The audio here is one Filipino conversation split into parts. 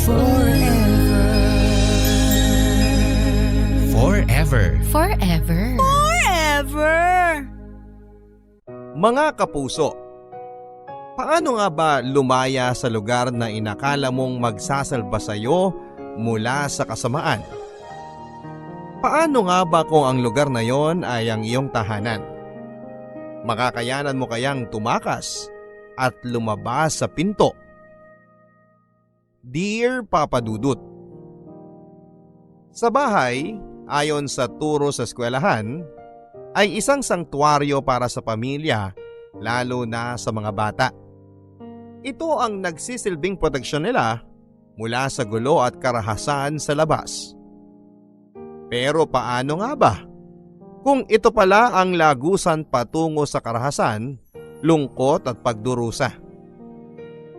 Forever. Forever. Forever. Forever. Mga kapuso, paano nga ba lumaya sa lugar na inakala mong magsasalba sa'yo mula sa kasamaan? Paano nga ba kung ang lugar na yon ay ang iyong tahanan? Makakayanan mo kayang tumakas at lumabas sa pinto? Dear Papa Dudut, sa bahay, ayon sa turo sa eskwelahan, ay isang sangtuaryo para sa pamilya, lalo na sa mga bata. Ito ang nagsisilbing proteksyon nila mula sa gulo at karahasan sa labas. Pero paano nga ba? Kung ito pala ang lagusan patungo sa karahasan, lungkot at pagdurusa.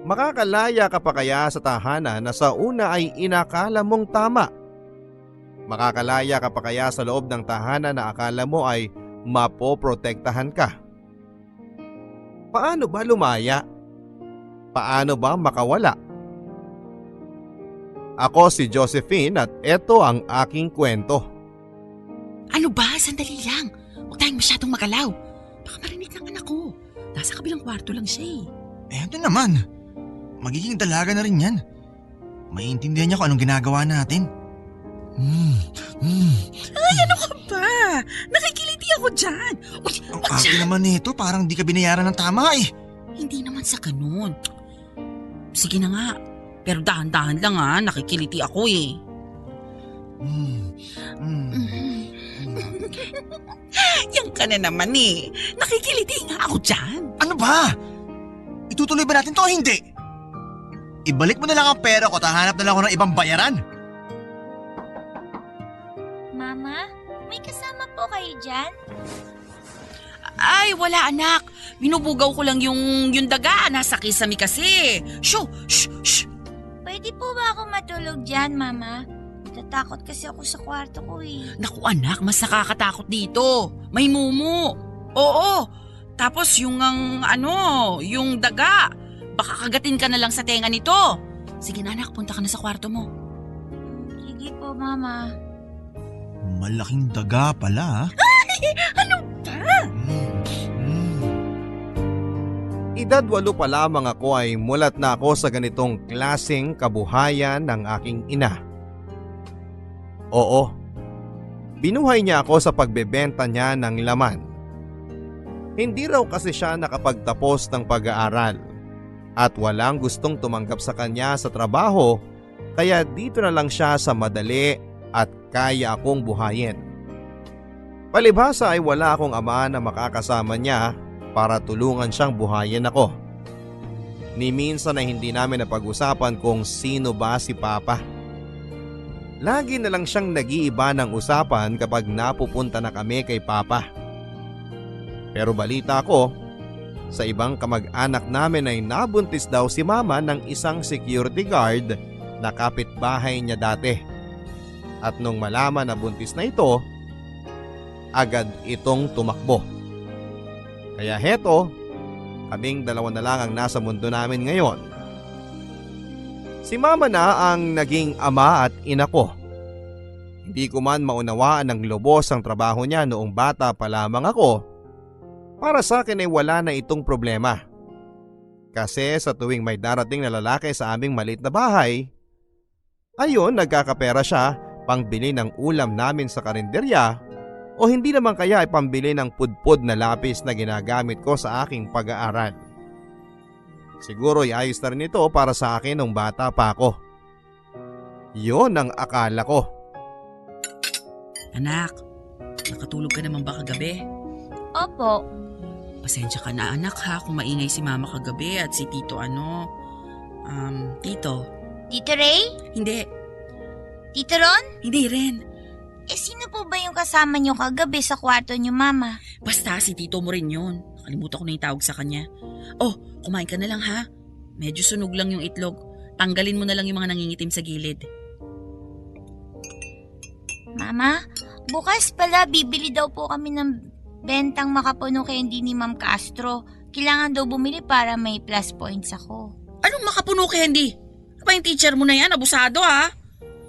Makakalaya ka pa kaya sa tahanan na sa una ay inakala mong tama? Makakalaya ka pa kaya sa loob ng tahanan na akala mo ay mapoprotektahan ka? Paano ba lumaya? Paano ba makawala? Ako si Josephine at ito ang aking kwento. Ano ba? Sandali lang. Huwag tayong masyadong magalaw. Baka marinig ng anak ko. Nasa kabilang kwarto lang siya eh. Ano naman? Magiging dalaga na rin yan. Maiintindihan niya kung anong ginagawa natin. Ay, ano ka ba? Nakikiliti ako dyan. Ang akin naman nito, parang di ka binayaran ng tama eh. Hindi naman sa ganun. Sige na nga. Pero dahan-dahan lang ha. Nakikiliti ako eh. Yan ka na naman eh. Nakikiliti nga ako dyan. Ano ba? Itutuloy ba natin to o hindi? Ibalik mo na lang ang pera ko, tahanap na lang ako ng ibang bayaran. Mama, may kasama po kayo dyan? Ay, wala anak. Binubugaw ko lang yung daga. Nasa kisame kasi. Shoo! Shh! Shh! Pwede po ba ako matulog dyan, Mama? Natatakot kasi ako sa kwarto ko eh. Naku anak, mas nakakatakot dito. May mumu. Oo. Tapos yung yung daga. Baka kagatin ka na lang sa tenga nito. Sige na anak, punta ka na sa kwarto mo. Sige po, Mama. Malaking daga pala ha? Ano ba? Edad 8 pa lamang ako ay mulat na ako sa ganitong klaseng kabuhayan ng aking ina. Oo, binuhay niya ako sa pagbebenta niya ng laman. Hindi raw kasi siya nakapagtapos ng pag-aaral at walang gustong tumanggap sa kanya sa trabaho, kaya dito na lang siya sa madali at kaya akong buhayin. Palibhasa ay wala akong ama na makakasama niya para tulungan siyang buhayin ako. Ni minsan ay hindi namin napag-usapan kung sino ba si Papa. Lagi na lang siyang nag-iiba ng usapan kapag napupunta na kami kay Papa. Pero balita ko, sa ibang kamag-anak namin ay nabuntis daw si Mama ng isang security guard na kapitbahay niya dati. At nung malaman na buntis na ito, agad itong tumakbo. Kaya heto, kaming dalawa na lang ang nasa mundo namin ngayon. Si Mama na ang naging ama at ina ko. Hindi ko man maunawaan ng lubos ang trabaho niya noong bata pa lamang ako. Para sa akin ay wala na itong problema. Kasi sa tuwing may darating na lalaki sa aming maliit na bahay, ayun nagkakapera siya pangbili ng ulam namin sa karinderya o hindi naman kaya ay pambili ng pudpud na lapis na ginagamit ko sa aking pag-aaral. Siguro ay ayos na rin ito para sa akin nung bata pa ako. Yun ang akala ko. Anak, nakatulog ka naman ba kagabi? Opo. Pasensya ka na anak ha kung maingay si Mama kagabi at si Tito Tito. Tito Ray? Hindi, Tito Ron? hindi rin. Sino po ba yung kasama niyo kagabi sa kwarto niyo, Mama? Basta si Tito mo rin yun. Nakalimutan ko na yung tawag sa kanya. Oh, kumain ka na lang ha. Medyo sunog lang yung itlog. Tanggalin mo na lang yung mga nangingitim sa gilid. Mama, bukas pala bibili daw po kami ng bentang makapuno candy ni Ma'am Castro. Kailangan daw bumili para may plus points ako. Anong makapuno candy? pa yung teacher mo na yan, abusado ha.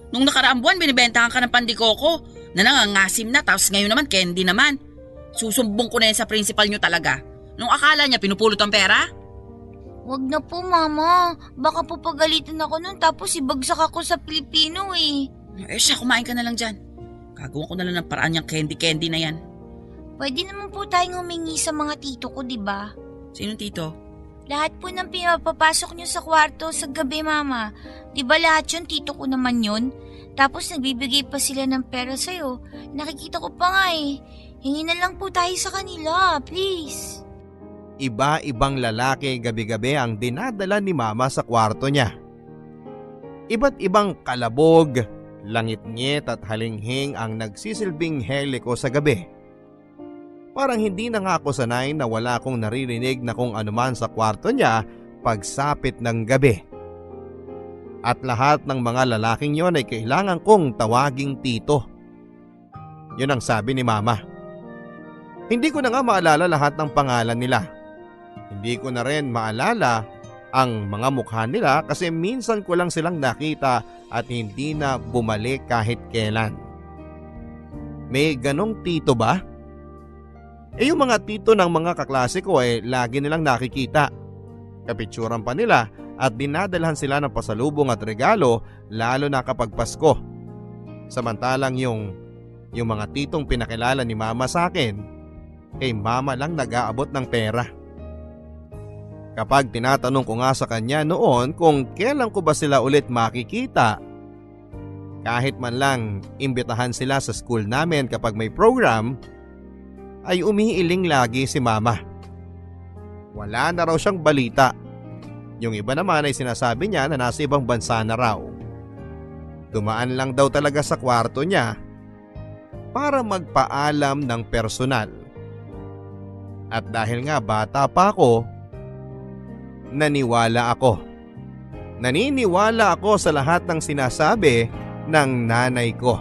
Nung nakaraang buwan, binibentahan ka ng pandikoko na nangangasim na, tapos ngayon naman, candy naman. Susumbong ko na yan sa principal nyo talaga. Nung akala niya, pinupulot ang pera? Wag na po, Mama. Baka po pagalitan ako nun tapos ibagsak ako sa Pilipino eh. Siya, kumain ka na lang dyan. Gagawa ko na lang ng paraan yung candy na yan. Pwede naman po tayong humingi sa mga tito ko, di ba? Sinong tito? Lahat po ng pinapapasok nyo sa kwarto sa gabi, Mama. Di ba lahat yun, tito ko naman yun? Tapos nagbibigay pa sila ng pera sa'yo. Nakikita ko pa nga eh. Hingi na lang po tayo sa kanila, please. Iba-ibang lalaki gabi-gabi ang dinadala ni Mama sa kwarto niya. Iba't ibang kalabog, langit-ngit at halinghing ang nagsisilbing heliko sa gabi. Parang hindi na nga ako sanay na wala akong naririnig na kung anuman sa kwarto niya pagsapit ng gabi. At lahat ng mga lalaking yon ay kailangan kong tawaging tito. Yun ang sabi ni Mama. Hindi ko na nga maalala lahat ng pangalan nila. Hindi ko na rin maalala ang mga mukha nila kasi minsan ko lang silang nakita at hindi na bumalik kahit kailan. May ganong tito ba? Yung mga tito ng mga kaklase ko ay lagi nilang nakikita. Kapitsuran pa nila at dinadalhan sila ng pasalubong at regalo lalo na kapag Pasko. Samantalang yung mga titong pinakilala ni Mama sa akin, kay Mama lang nag-aabot ng pera. Kapag tinatanong ko nga sa kanya noon kung kailan ko ba sila ulit makikita, kahit man lang imbitahan sila sa school namin kapag may program, ay umiiling lagi si Mama. Wala na raw siyang balita. Yung iba naman ay sinasabi niya na nasa ibang bansa na raw. Dumaan lang daw talaga sa kwarto niya para magpaalam ng personal. At dahil nga bata pa ako, naniwala ako. Naniniwala ako sa lahat ng sinasabi ng nanay ko.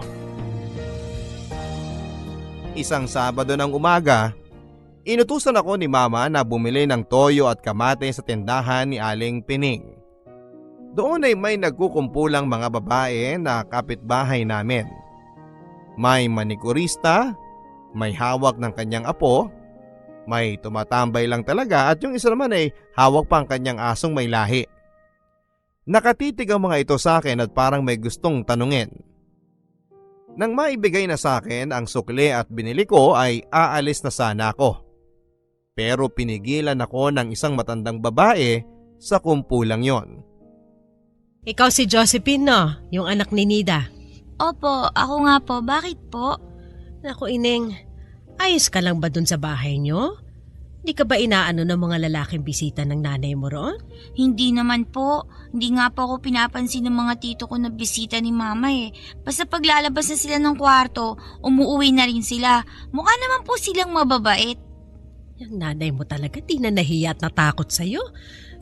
Isang Sabado ng umaga, inutusan ako ni Mama na bumili ng toyo at kamate sa tindahan ni Aling Pining. Doon ay may nagkukumpulang mga babae na kapitbahay namin. May manikurista, may hawak ng kanyang apo, may tumatambay lang talaga at yung isa naman ay hawak pa ang kanyang asong may lahi. Nakatitig ang mga ito sa akin at parang may gustong tanungin. Nang maibigay na sa akin ang sukli at binili ko ay aalis na sana ako. Pero pinigilan ako ng isang matandang babae sa kumpulang yon. Ikaw si Josephine, no? Yung anak ni Nida. Opo, ako nga po. Bakit po? Naku, Ineng, ayos ka lang ba dun sa bahay nyo? Di ka ba inaano ng mga lalaking bisita ng nanay mo roon? Hindi naman po. Hindi nga po ako pinapansin ng mga tito ko na bisita ni Mama eh. Basta paglalabas na sila ng kwarto, umuuwi na rin sila. Mukha naman po silang mababait. Yung nanay mo talaga di na nahiya at natakot sa'yo.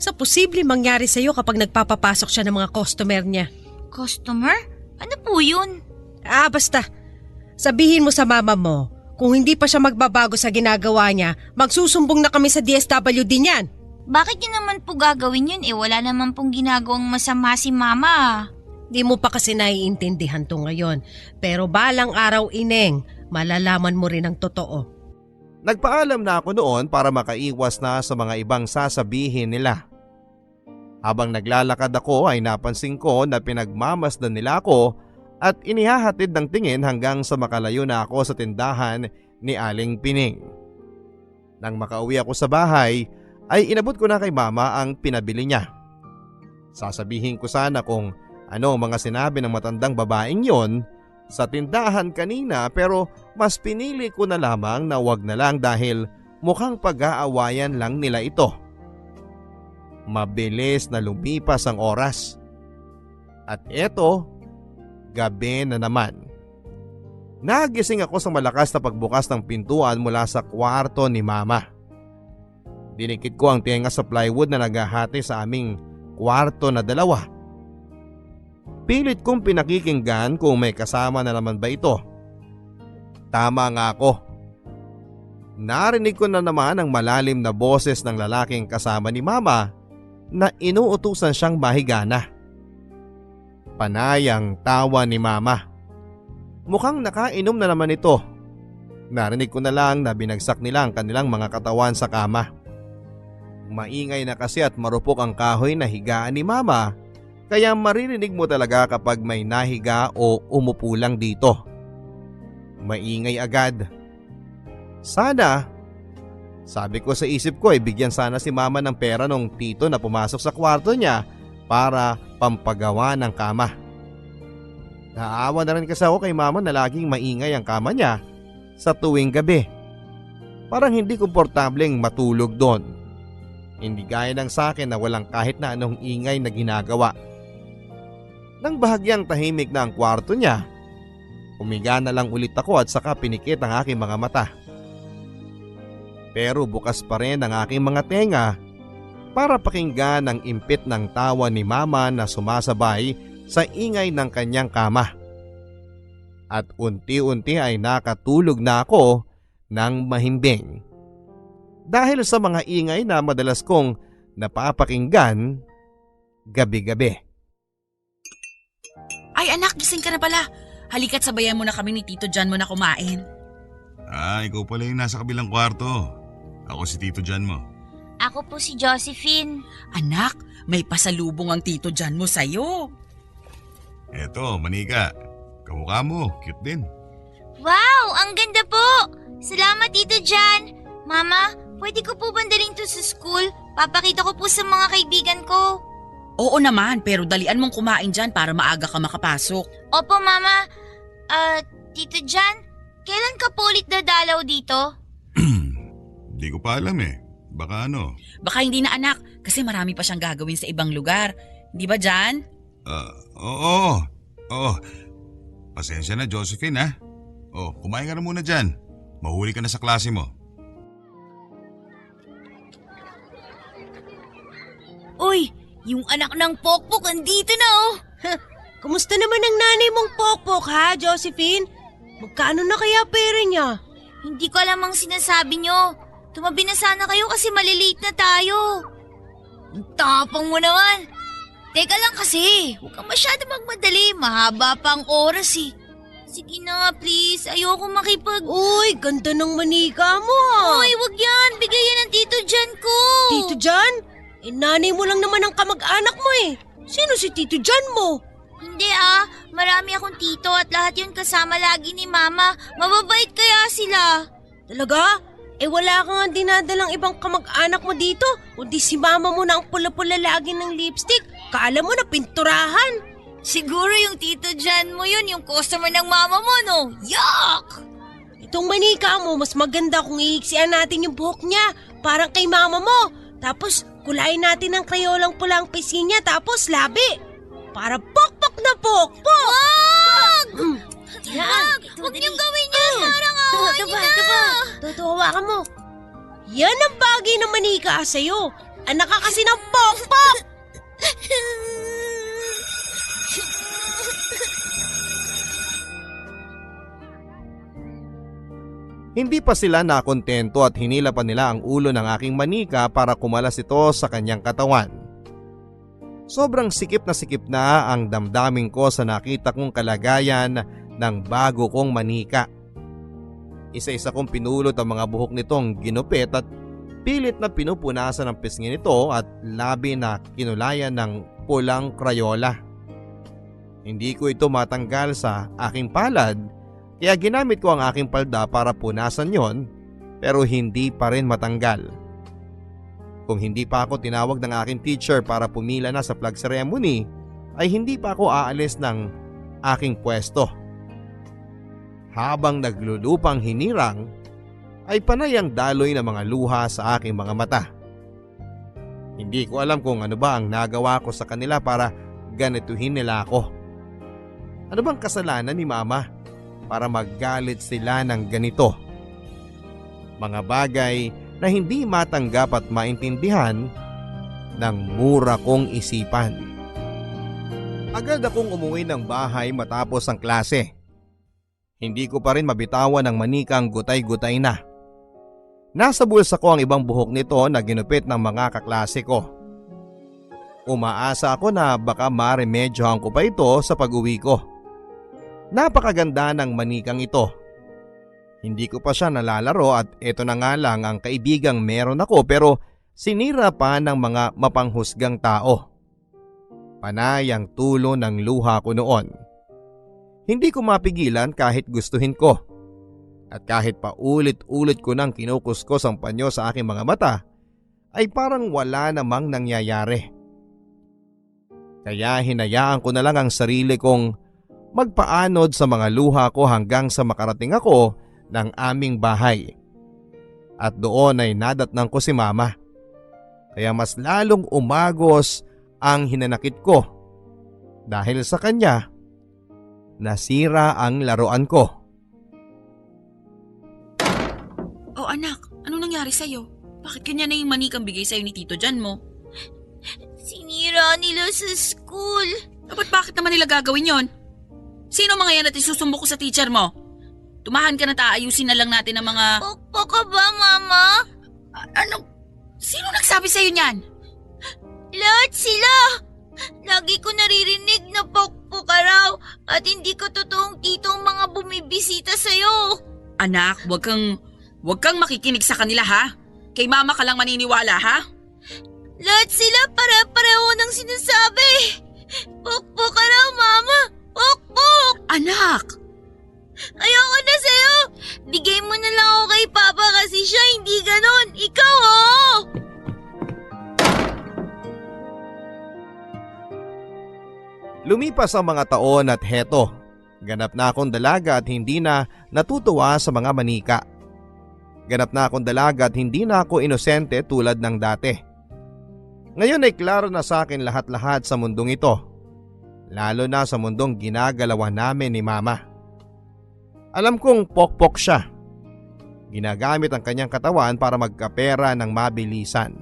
Sa posible mangyari sa'yo kapag nagpapapasok siya ng mga customer niya. Customer? Ano po yun? Basta. Sabihin mo sa mama mo, kung hindi pa siya magbabago sa ginagawa niya, magsusumbong na kami sa DSWD niyan. Bakit yun naman po gagawin yun eh? Wala naman pong ginagawang masama si Mama. Di mo pa kasi naiintindihan to ngayon. Pero balang araw, Ineng, malalaman mo rin ang totoo. Nagpaalam na ako noon para makaiwas na sa mga ibang sasabihin nila. Habang naglalakad ako ay napansin ko na pinagmamasdan nila ako at inihahatid ng tingin hanggang sa makalayo na ako sa tindahan ni Aling Pining. Nang makauwi ako sa bahay ay inabot ko na kay Mama ang pinabili niya. Sasabihin ko sana kung ano mga sinabi ng matandang babaeng yon sa tindahan kanina pero mas pinili ko na lamang na wag na lang dahil mukhang pag-aawayan lang nila ito. Mabilis na lumipas ang oras. At eto, gabi na naman. Nagising ako sa malakas na pagbukas ng pintuan mula sa kwarto ni Mama. Dinikit ko ang tenga sa plywood na naghahati sa aming kwarto na dalawa. Pilit kong pinakikinggan kung may kasama na naman ba ito. Tama nga ako. Narinig ko na naman ang malalim na boses ng lalaking kasama ni Mama na inuutusan siyang mahigana. Panay ang tawa ni Mama. Mukhang nakainom na naman ito. Narinig ko na lang na binagsak nila ang kanilang mga katawan sa kama. Maingay na kasi at marupok ang kahoy na higaan ni Mama, kaya maririnig mo talaga kapag may nahiga o umupo lang dito. Maingay agad. Sana, sabi ko sa isip ko, bigyan sana si Mama ng pera nung tito na pumasok sa kwarto niya para pampagawa ng kama. Naawa na rin kasi ako kay Mama na laging maingay ang kama niya sa tuwing gabi. Parang hindi komportableng matulog doon. Hindi gaya ng sa akin na walang kahit na anong ingay na ginagawa. Nang bahagyang tahimik na ang kwarto niya, humiga na lang ulit ako at saka pinikit ang aking mga mata. Pero bukas pa rin ang aking mga tenga para pakinggan ang impit ng tawa ni Mama na sumasabay sa ingay ng kanyang kama. At unti-unti ay nakatulog na ako ng mahimbing. Dahil sa mga ingay na madalas kong napapakinggan gabi-gabi. Ay anak, gising ka na pala. Halika't sabayan mo na kami ni Tito Jan mo na kumain. Ikaw pala yung nasa kabilang kwarto. Ako si Tito Jan mo. Ako po si Josephine. Anak, may pasalubong ang Tito Jan mo sa'yo. Eto, manika. Kamukha mo, cute din. Wow, ang ganda po! Salamat, Tito Jan. Mama, pwede ko po bandaling to sa school? Papakita ko po sa mga kaibigan ko. Oo naman, pero dalian mong kumain dyan para maaga ka makapasok. Opo, Mama. Tito Jan, kailan ka po ulit dadalaw dito? Hindi ko pa alam eh. Baka ano. Baka hindi na anak, kasi marami pa siyang gagawin sa ibang lugar. Di ba Jan? Oo. Pasensya na, Josephine ha. Kumain ka na muna dyan. Mahuli ka na sa klase mo. Uy, yung anak ng Pokpok andito na oh. Kumusta naman ang nanay mong Pokpok ha, Josephine? Magkano na kaya pera niya? Hindi ko alam ang sinasabi nyo. Tumabi na sana kayo kasi malilate na tayo. Ang tapang mo naman. Teka lang kasi, huwag kang masyado magmadali. Mahaba pa ang oras eh. Sige na please, ayoko makipag... Uy, ganda ng manika mo ha. Uy, wag yan. Bigay yan ng Tito Jan ko. Tito Jan? Nanay mo lang naman ang kamag-anak mo eh. Sino si Tito Jan mo? Hindi marami akong tito at lahat yun kasama lagi ni Mama. Mababait kaya sila. Talaga? Wala ka nga dinadalang ibang kamag-anak mo dito. Kundi si Mama mo na ang pula-pula lagi ng lipstick. Kala mo na pinturahan. Siguro yung Tito Jan mo yun, yung customer ng Mama mo, no? Yuck! Itong manika mo, mas maganda kung iiksian natin yung buhok niya. Parang kay Mama mo. Tapos kulayin natin ng krayolang pulang pisngi niya tapos labi. Para pokpok na pokpok! Wag! Yan! Huwag niyong gawin yan! Parang away niyo na! Tutuwa ka mo. Yan ang bagay ng manika sa'yo. Anak ka kasi ng pokpok! Hindi pa sila nakontento at hinila pa nila ang ulo ng aking manika para kumalas ito sa kanyang katawan. Sobrang sikip na ang damdamin ko sa nakita kong kalagayan ng bago kong manika. Isa-isa kong pinulot ang mga buhok nitong ginupit at pilit na pinupunasan ang pisngi nito at labi na kinulayan ng pulang krayola. Hindi ko ito matanggal sa aking palad kaya ginamit ko ang aking palda para punasan yon pero hindi pa rin matanggal. Kung hindi pa ako tinawag ng aking teacher para pumila na sa flag ceremony, ay hindi pa ako aalis ng aking pwesto. Habang naglulupang hinirang, ay panay ang daloy ng mga luha sa aking mga mata. Hindi ko alam kung ano ba ang nagawa ko sa kanila para ganituhin nila ako. Ano bang kasalanan ni Mama para maggalit sila ng ganito? Mga bagay na hindi matanggap at maintindihan ng mura kong isipan. Agad akong umuwi ng bahay matapos ang klase. Hindi ko pa rin mabitawan ang manikang gutay-gutay na. Nasa bulsa ko ang ibang buhok nito na ginupit ng mga kaklase ko. Umaasa ako na baka maremedyohan ko pa ito sa pag-uwi ko. Napakaganda ng manikang ito. Hindi ko pa siya nalalaro at eto na nga lang ang kaibigang meron ako pero sinira pa ng mga mapanghusgang tao. Panay ang tulo ng luha ko noon. Hindi ko mapigilan kahit gustuhin ko. At kahit pa ulit-ulit ko nang kinukuskos ang panyo sa aking mga mata, ay parang wala namang nangyayari. Kaya hinayaan ko na lang ang sarili kong magpaanod sa mga luha ko hanggang sa makarating ako ng aming bahay. At doon ay nadatnang ko si Mama. Kaya mas lalong umagos ang hinanakit ko. Dahil sa kanya, nasira ang laruan ko. Oh anak, anong nangyari sa'yo? Bakit kanya na yung manikang bigay sa'yo ni Tito Jan mo? Sinira nila sa school. Bakit naman nila gagawin yon? Sino mga yan at isusumbo ko sa teacher mo? Tumahan ka na taayusin na lang natin ang mga... Pokpok ka ba, Mama? Ano? Sino nagsabi sa'yo niyan? Lahat sila! Lagi ko naririnig na pokpok ka raw at hindi ko totoong tito ang mga bumibisita sa'yo. Anak, wag kang makikinig sa kanila ha? Kay Mama ka lang maniniwala ha? Lahat sila pare-pareho ng sinasabi. Pokpok ka raw, Mama! Pokpok! Anak! Ayoko na sa'yo! Bigay mo na lang ako kay Papa kasi siya hindi ganon. Ikaw, oh! Lumipas ang mga taon at heto, ganap na akong dalaga at hindi na natutuwa sa mga manika. Ganap na akong dalaga at hindi na ako inosente tulad ng dati. Ngayon ay klaro na sa akin lahat-lahat sa mundong ito, lalo na sa mundong ginagalawan namin ni Mama. Alam kong pokpok siya. Ginagamit ang kanyang katawan para magkapera ng mabilisan.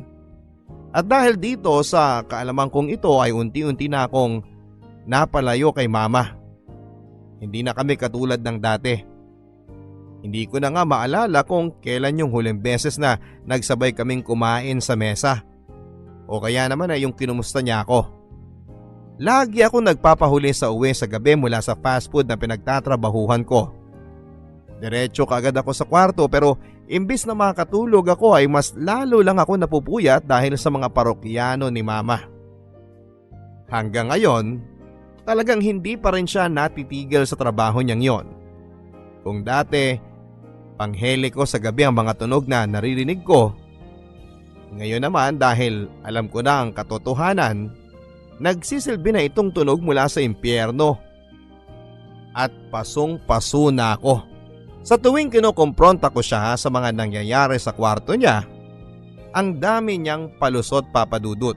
At dahil dito sa kaalaman kong ito ay unti-unti na akong napalayo kay Mama. Hindi na kami katulad ng dati. Hindi ko na nga maalala kung kailan yung huling beses na nagsabay kaming kumain sa mesa. O kaya naman ay yung kinumusta niya ako. Lagi ako nagpapahuli sa uwi sa gabi mula sa fast food na pinagtatrabahuhan ko. Diretso kaagad ako sa kwarto pero imbis na makatulog ako ay mas lalo lang ako napupuyat dahil sa mga parokyano ni Mama. Hanggang ngayon, talagang hindi pa rin siya natitigil sa trabaho niyang yon. Kung dati, panghele ko sa gabi ang mga tunog na naririnig ko, ngayon naman dahil alam ko na ang katotohanan, nagsisilbi na itong tunog mula sa impyerno. At pasong-paso na ako. Sa tuwing kinukumpronta ko siya sa mga nangyayari sa kwarto niya, ang dami niyang palusot papadudot.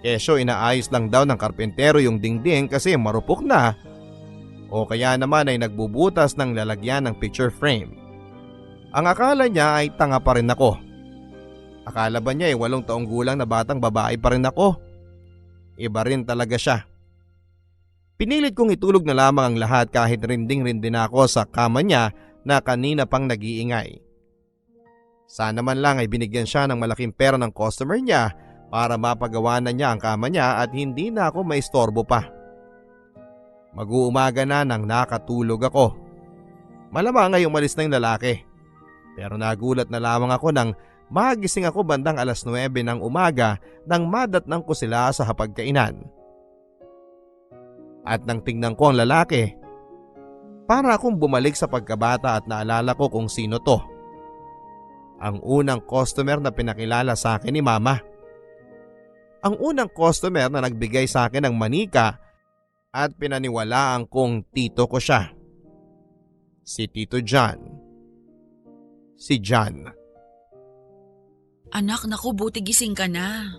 Kesyo inaayos lang daw ng karpentero yung dingding kasi marupok na o kaya naman ay nagbubutas ng lalagyan ng picture frame. Ang akala niya ay tanga pa rin ako. Akala ba niya ay 8 taong gulang na batang babae pa rin ako? Iba rin talaga siya. Pinilit kong itulog na lamang ang lahat kahit rinding-rindi na ako sa kama niya na kanina pang nag-iingay. Sana man lang ay binigyan siya ng malaking pera ng customer niya para mapagawa na niya ang kama niya at hindi na ako maistorbo pa. Mag-uumaga na nang nakatulog ako. Malamang ay umalis na yung lalaki. Pero nagulat na lamang ako nang magising ako bandang 9:00 ng umaga nang madatnang ko sila sa hapagkainan. At nang tingnan ko ang lalaki, para akong bumalik sa pagkabata at naalala ko kung sino to. Ang unang customer na pinakilala sa akin ni Mama. Ang unang customer na nagbigay sa akin ng manika at pinaniwalaan kong tito ko siya. Si Tito Jan. Si Jan. Anak, naku, buti gising ka na.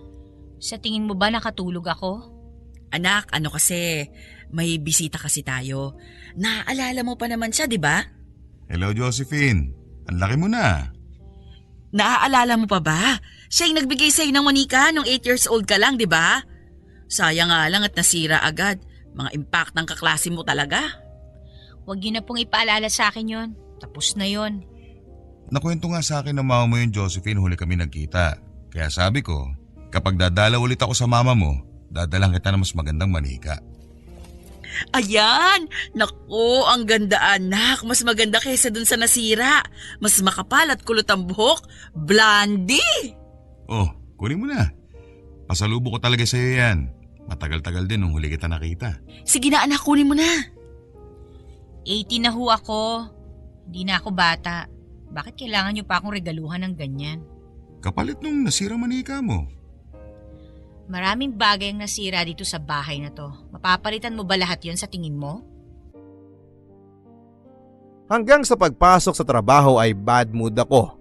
Sa tingin mo ba nakatulog ako? Anak, ano kasi, may bisita kasi tayo. Naaalala mo pa naman siya, di ba? Hello Josephine, ang laki mo na. Naaalala mo pa ba? Siya yung nagbigay sa'yo ng manika nung 8 years old ka lang, di ba? Sayang nga lang at nasira agad. Mga impact ng kaklase mo talaga. Huwag yun na pong ipaalala sa akin yon. Tapos na yon. Nakwento nga sa akin ng mama mo yung Josephine huli kami nagkita. Kaya sabi ko, Kapag dadalaw ulit ako sa mama mo, dadalang kita ng mas magandang manika. Ayan! Naku, ang ganda anak. Mas maganda kaysa dun sa nasira. Mas makapal at kulot ang buhok. Blondie! Oh, kunin mo na. Pasalubo ko talaga sa'yo yan. Matagal-tagal din nung huli kita nakita. Sige na anak, kunin mo na. 18 na ho ako. Hindi na ako bata. Bakit kailangan niyo pa akong regaluhan ng ganyan? Kapalit nung nasira manika mo. Maraming bagay ang nasira dito sa bahay na to. Mapapalitan mo ba lahat yon sa tingin mo? Hanggang sa pagpasok sa trabaho ay bad mood ako.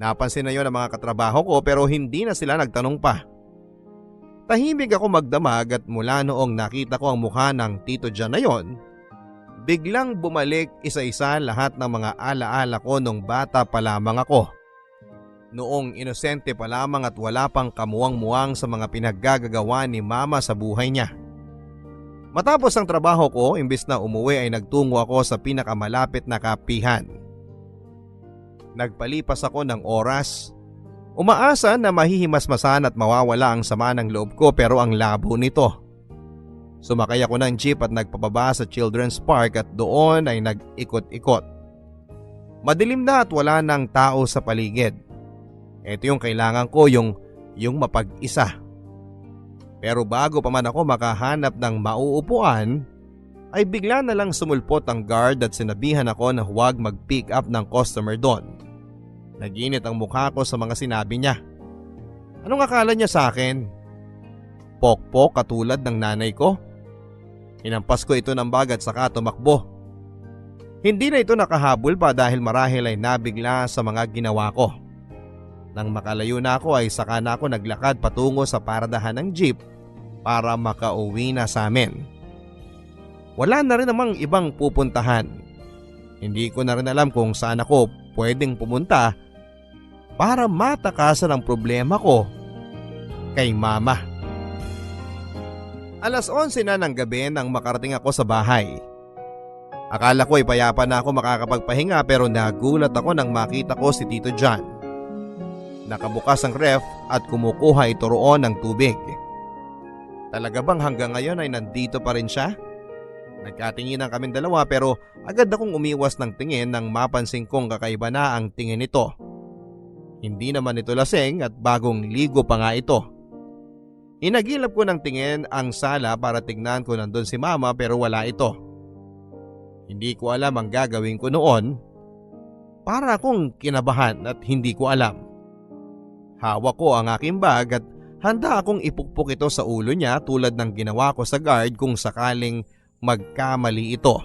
Napansin na yon ng mga katrabaho ko pero hindi na sila nagtanong pa. Tahimik ako magdamag at mula noong nakita ko ang mukha ng Tito John na yon, biglang bumalik isa-isa lahat ng mga alaala ko nung bata pa lamang ako. Noong inosente pa lamang at wala pang kamuwang-muwang sa mga pinaggagawa ni mama sa buhay niya. Matapos ang trabaho ko, imbis na umuwi ay nagtungo ako sa pinakamalapit na kapihan. Nagpalipas ako ng oras. Umaasa na mahihimasmasan at mawawala ang sama ng loob ko pero ang labo nito. Sumakay ako ng jeep at nagpababa sa Children's Park at doon ay nag-ikot-ikot. Madilim na at wala ng tao sa paligid. Ito yung kailangan ko, yung mapag-isa. Pero bago pa man ako makahanap ng mauupuan, ay bigla na lang sumulpot ang guard at sinabihan ako na huwag mag-pick up ng customer doon. Naginit ang mukha ko sa mga sinabi niya. Anong akala niya sa akin? Pokpok katulad ng nanay ko? Hinampas ko ito ng bag at saka tumakbo. Hindi na ito nakahabol pa dahil marahil ay nabigla sa mga ginawa ko. Nang makalayo na ako ay saka na ako naglakad patungo sa paradahan ng jeep para makauwi na sa amin. Wala na rin namang ibang pupuntahan. Hindi ko na rin alam kung saan ako pwedeng pumunta para matakasan ang problema ko kay mama. 11:00 na ng gabi nang makarating ako sa bahay. Akala ko ay payapa na ako makakapagpahinga pero nagulat ako nang makita ko si Tito John. Nakabukas ang ref at kumukuha ito roon ng tubig. Talaga bang hanggang ngayon ay nandito pa rin siya? Nagkatinginan kaming dalawa pero agad akong umiwas ng tingin nang mapansin kong kakaiba na ang tingin nito. Hindi naman ito lasing at bagong ligo pa nga ito. Inagilap ko ng tingin ang sala para tignan kung nandun si mama pero wala ito. Hindi ko alam ang gagawin ko noon. Para akong kinabahan at hindi ko alam. Hawak ko ang aking bag at handa akong ipukpok ito sa ulo niya tulad ng ginawa ko sa guard kung sakaling magkamali ito.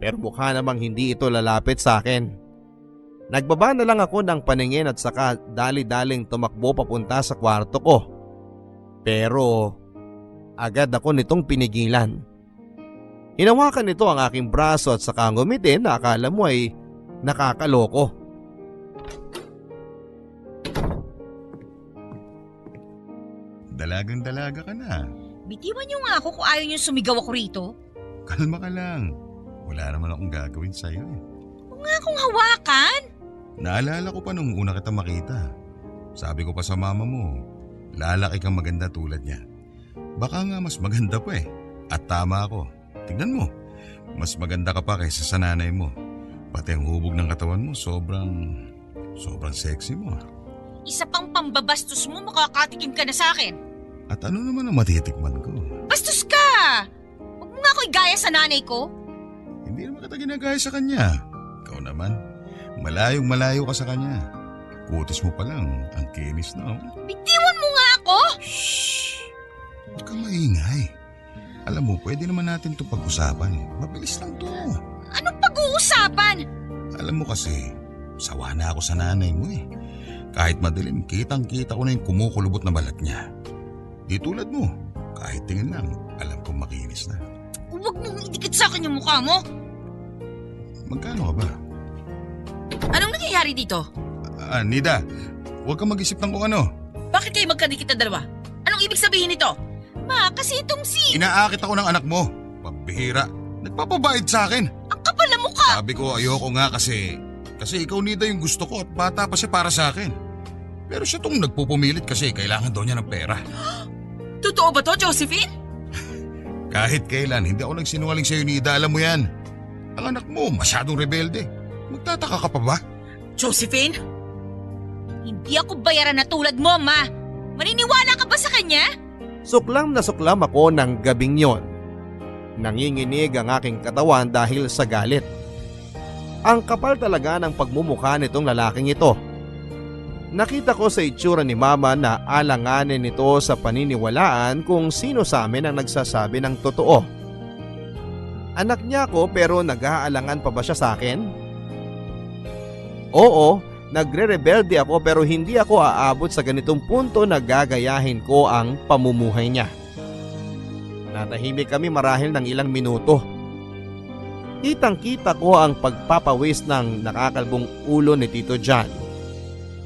Pero mukha namang hindi ito lalapit sa akin. Nagbaba na lang ako ng paningin at saka dali-daling tumakbo papunta sa kwarto ko. Pero agad ako nitong pinigilan. Hinawakan nito ang aking braso at saka ngumitin na akala mo ay nakakaloko. Dalagang-dalaga ka na. Bitiwan niyo nga ako kung ayaw niyo sumigaw ako rito. Kalma ka lang. Wala naman akong gagawin sa'yo eh. Huwag nga akong hawakan. Naalala ko pa nung una kita makita. Sabi ko pa sa mama mo, lalaki kang maganda tulad niya. Baka nga mas maganda pa eh. At tama ako. Tingnan mo, mas maganda ka pa kaysa sa nanay mo. Pati ang hubog ng katawan mo, sobrang sexy mo. Isa pang pambabastos mo, makakatikim ka na sa akin. At ano naman ang matitikman ko? Bastos ka! Huwag mo nga ako igaya sa nanay ko. Hindi naman kita ginagaya sa kanya. Ikaw naman, malayong-malayo ka sa kanya. Kutis mo pa lang, ang kinis na. Bitiwan mo nga ako! Shhh! Huwag kang maingay. Alam mo, pwede naman natin itong pag-usapan. Mabilis lang to. Anong pag-uusapan? Alam mo kasi, sawa na ako sa nanay mo eh. Kahit madilim, kitang-kita ko na yung kumukulubot na balat niya. Di tulad mo, kahit tingin lang, alam kong makinis na. Huwag mong idikit sa akin yung mukha mo. Magkano ka ba? Anong nangyayari dito? Nida, huwag kang mag-isip ng kung ano. Bakit kayo magkadikit na dalawa? Anong ibig sabihin nito? Ma, kasi itong si... Inaakit ako ng anak mo. Pambihira. Nagpapabait sa akin. Ang kapal na mukha! Sabi ko ayoko nga kasi ikaw Nida yung gusto ko at bata pa siya para sa akin. Pero siya tong nagpupumilit kasi kailangan daw niya ng pera. Totoo ba to, Josephine? Kahit kailan, hindi ako nagsinungaling sa'yo ni Ida, alam mo yan. Ang anak mo, masyadong rebelde. Magtataka ka pa ba? Josephine? Hindi ako bayaran na tulad mo, Ma. Maniniwala ka ba sa kanya? Suklam na suklam ako ng gabing yon. Nanginginig ang aking katawan dahil sa galit. Ang kapal talaga ng pagmumukha nitong lalaking ito. Nakita ko sa itsura ni Mama na alanganin nito sa paniniwalaan kung sino sa amin ang nagsasabi ng totoo. Anak niya ako pero nag-aalangan pa ba siya sa akin? Oo, nagre-rebelde ako pero hindi ako aabot sa ganitong punto na gagayahin ko ang pamumuhay niya. Natahimik kami marahil ng ilang minuto. Kitang-kita ko ang pagpapawis ng nakakalbong ulo ni Tito John.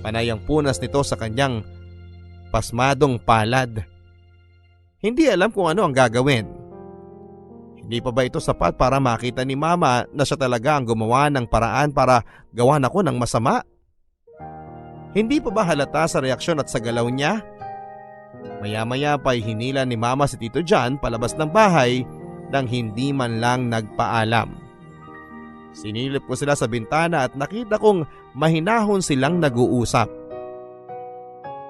Panay ang punas nito sa kanyang pasmadong palad. Hindi alam kung ano ang gagawin. Hindi pa ba ito sapat para makita ni Mama na siya talaga ang gumawa ng paraan para gawan ako ng masama? Hindi pa ba halata sa reaksyon at sa galaw niya? Maya-maya pa'y hinila ni Mama si Tito John palabas ng bahay nang hindi man lang nagpaalam. Sinilip ko sila sa bintana at nakita kong mahinahon silang nag-uusap.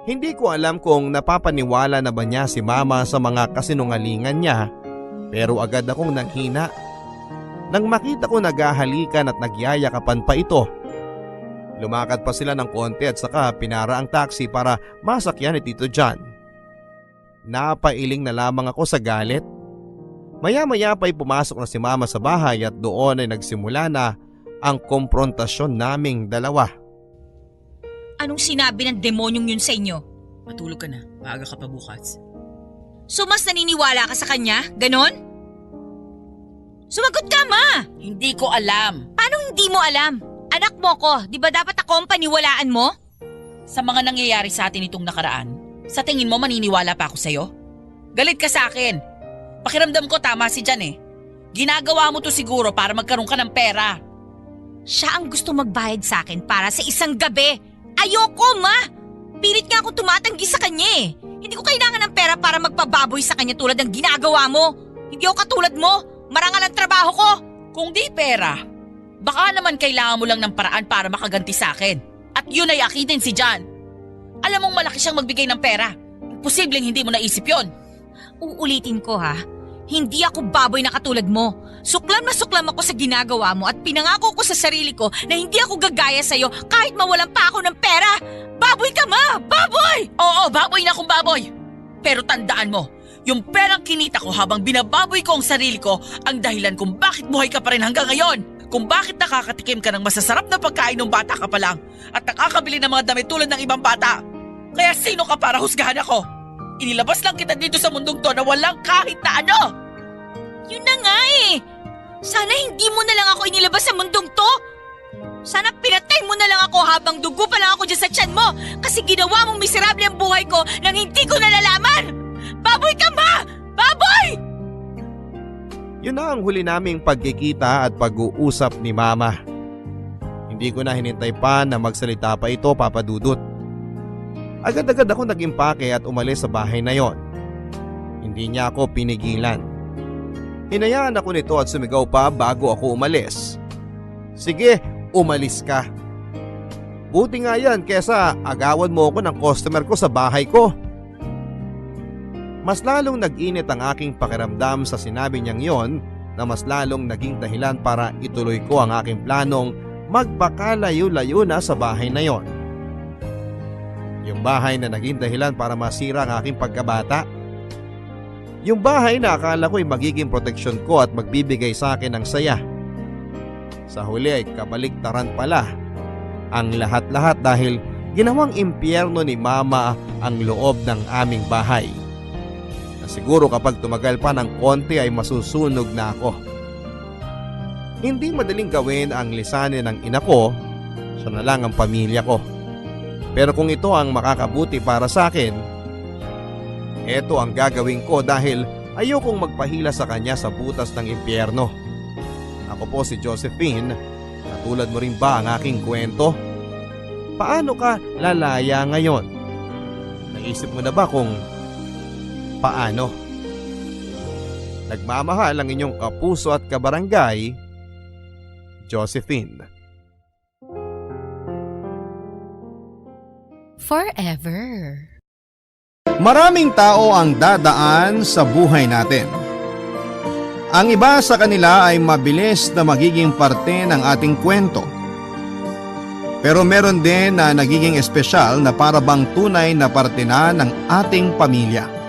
Hindi ko alam kung napapaniwala na ba niya si Mama sa mga kasinungalingan niya, pero agad akong nanghina nang makita ko naghahalikan at nagyayakapan pa ito. Lumakad pa sila ng konti at saka pinara ang taxi para masakyan ni Tito John. Napailing na lamang ako sa galit. Maya-maya pa'y pumasok na si Mama sa bahay at doon ay nagsimula na ang komprontasyon naming dalawa. Anong sinabi ng demonyong yun sa inyo? Matulog ka na. Maaga ka pa bukas. So mas naniniwala ka sa kanya? Ganon? Sumagot ka, Ma! Hindi ko alam. Paano hindi mo alam? Anak mo ko, di ba dapat ako ang paniwalaan mo? Sa mga nangyayari sa atin itong nakaraan, sa tingin mo maniniwala pa ako sa'yo? Galit ka sa akin. Pakiramdam ko tama si Jan eh. Ginagawa mo to siguro para magkaroon ka ng pera. Siya ang gusto magbayad sa akin para sa isang gabi. Ayoko, Ma! Pilit nga ako tumatanggi sa kanya eh. Hindi ko kailangan ng pera para magpababoy sa kanya tulad ng ginagawa mo. Hindi ako katulad mo. Marangal ang trabaho ko. Kung di pera, baka naman kailangan mo lang ng paraan para makaganti sa akin. At yun ay akitin si Jan. Alam mong malaki siyang magbigay ng pera. Posibleng hindi mo naisip yon. Uulitin ko ha. Hindi ako baboy na katulad mo. Suklam na suklam ako sa ginagawa mo at pinangako ko sa sarili ko na hindi ako gagaya sa'yo kahit mawalan pa ako ng pera. Baboy ka, Ma! Baboy! Oo, baboy na akong baboy. Pero tandaan mo, yung perang kinita ko habang binababoy ko ang sarili ko ang dahilan kung bakit buhay ka pa rin hanggang ngayon. Kung bakit nakakatikim ka ng masasarap na pagkain ng bata ka pa lang at nakakabili ng mga damit tulad ng ibang bata. Kaya sino ka para husgahan ako? Inilabas lang kita dito sa mundong to na walang kahit na ano. Yun na nga eh. Sana hindi mo na lang ako inilabas sa mundong to. Sana pinatay mo na lang ako habang dugo pa lang ako dyan sa tiyan mo kasi ginawa mong miserable ang buhay ko nang hindi ko nalalaman. Baboy ka, Ma! Baboy! Yun na ang huli naming pagkikita at pag-uusap ni Mama. Hindi ko na hinintay pa na magsalita pa ito, Papa Dudut. Agad-agad ako nag-impake at umalis sa bahay na yon. Hindi niya ako pinigilan. Hinayaan ako nito at sumigaw pa bago ako umalis. Sige, umalis ka. Buti nga yan kesa agawan mo ako ng customer ko sa bahay ko. Mas lalong nag-init ang aking pakiramdam sa sinabi niyang yon na mas lalong naging dahilan para ituloy ko ang aking planong magpakalayo-layo na sa bahay na yon. Yung bahay na naging dahilan para masira ang aking pagkabata. Yung bahay na akala ko'y magiging proteksyon ko at magbibigay sa akin ng saya. Sa huli ay kabaliktaran pala ang lahat-lahat dahil ginawang impyerno ni Mama ang loob ng aming bahay. Na siguro kapag tumagal pa ng konti ay masusunog na ako. Hindi madaling gawin ang lisanin ng ina ko, siya na lang ang pamilya ko. Pero kung ito ang makakabuti para sa akin, ito ang gagawin ko dahil ayokong magpahila sa kanya sa butas ng impyerno. Ako po si Josephine, katulad mo rin ba ang aking kwento? paano ka lalaya ngayon? Naisip mo na ba kung paano? Nagmamahal ang inyong kapuso at kabarangay, Josephine. Forever. Maraming tao ang dadaan sa buhay natin. Ang iba sa kanila ay mabilis na magiging parte ng ating kwento. Pero meron din na nagiging espesyal na para bang tunay na parte na ng ating pamilya.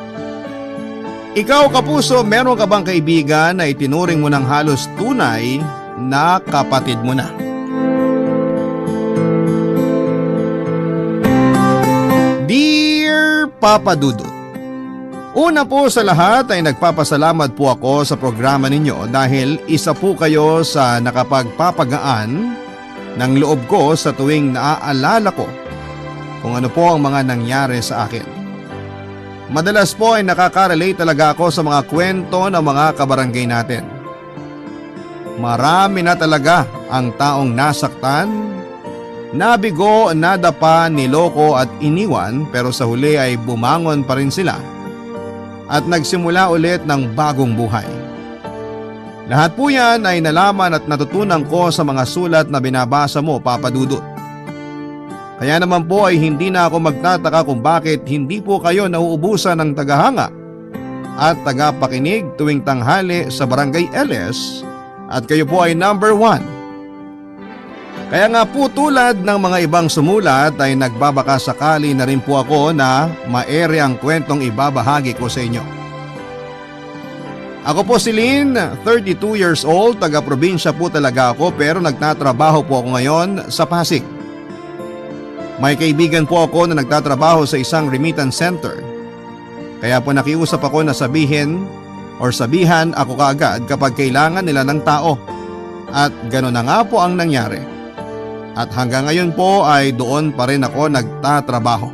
Ikaw kapuso, meron ka bang kaibigan na itinuring mo ng halos tunay na kapatid mo na? Dear Papa Dudut, una po sa lahat ay nagpapasalamat po ako sa programa ninyo dahil isa po kayo sa nakapagpapagaan ng loob ko sa tuwing naaalala ko kung ano po ang mga nangyari sa akin. Madalas po ay nakaka-relate talaga ako sa mga kwento ng mga kabarangay natin. Marami na talaga ang taong nasaktan, nabigo, nadapa, niloko at iniwan pero sa huli ay bumangon pa rin sila at nagsimula ulit ng bagong buhay. Lahat po yan ay nalaman at natutunan ko sa mga sulat na binabasa mo, Papa Dudut. Kaya naman po ay hindi na ako magtataka kung bakit hindi po kayo nauubusan ng tagahanga at tagapakinig tuwing tanghali sa Barangay LS at kayo po ay number 1. Kaya nga po tulad ng mga ibang sumulat ay nagbabaka sakali na rin po ako na maere ang kwentong ibabahagi ko sa inyo. Ako po si Lynn, 32 years old, taga-probinsya po talaga ako pero nagtatrabaho po ako ngayon sa Pasig. May kaibigan po ako na nagtatrabaho sa isang remittance center. Kaya po nakiusap ako na sabihan ako kaagad kapag kailangan nila ng tao. At gano'n na nga po ang nangyari. At hanggang ngayon po ay doon pa rin ako nagtatrabaho.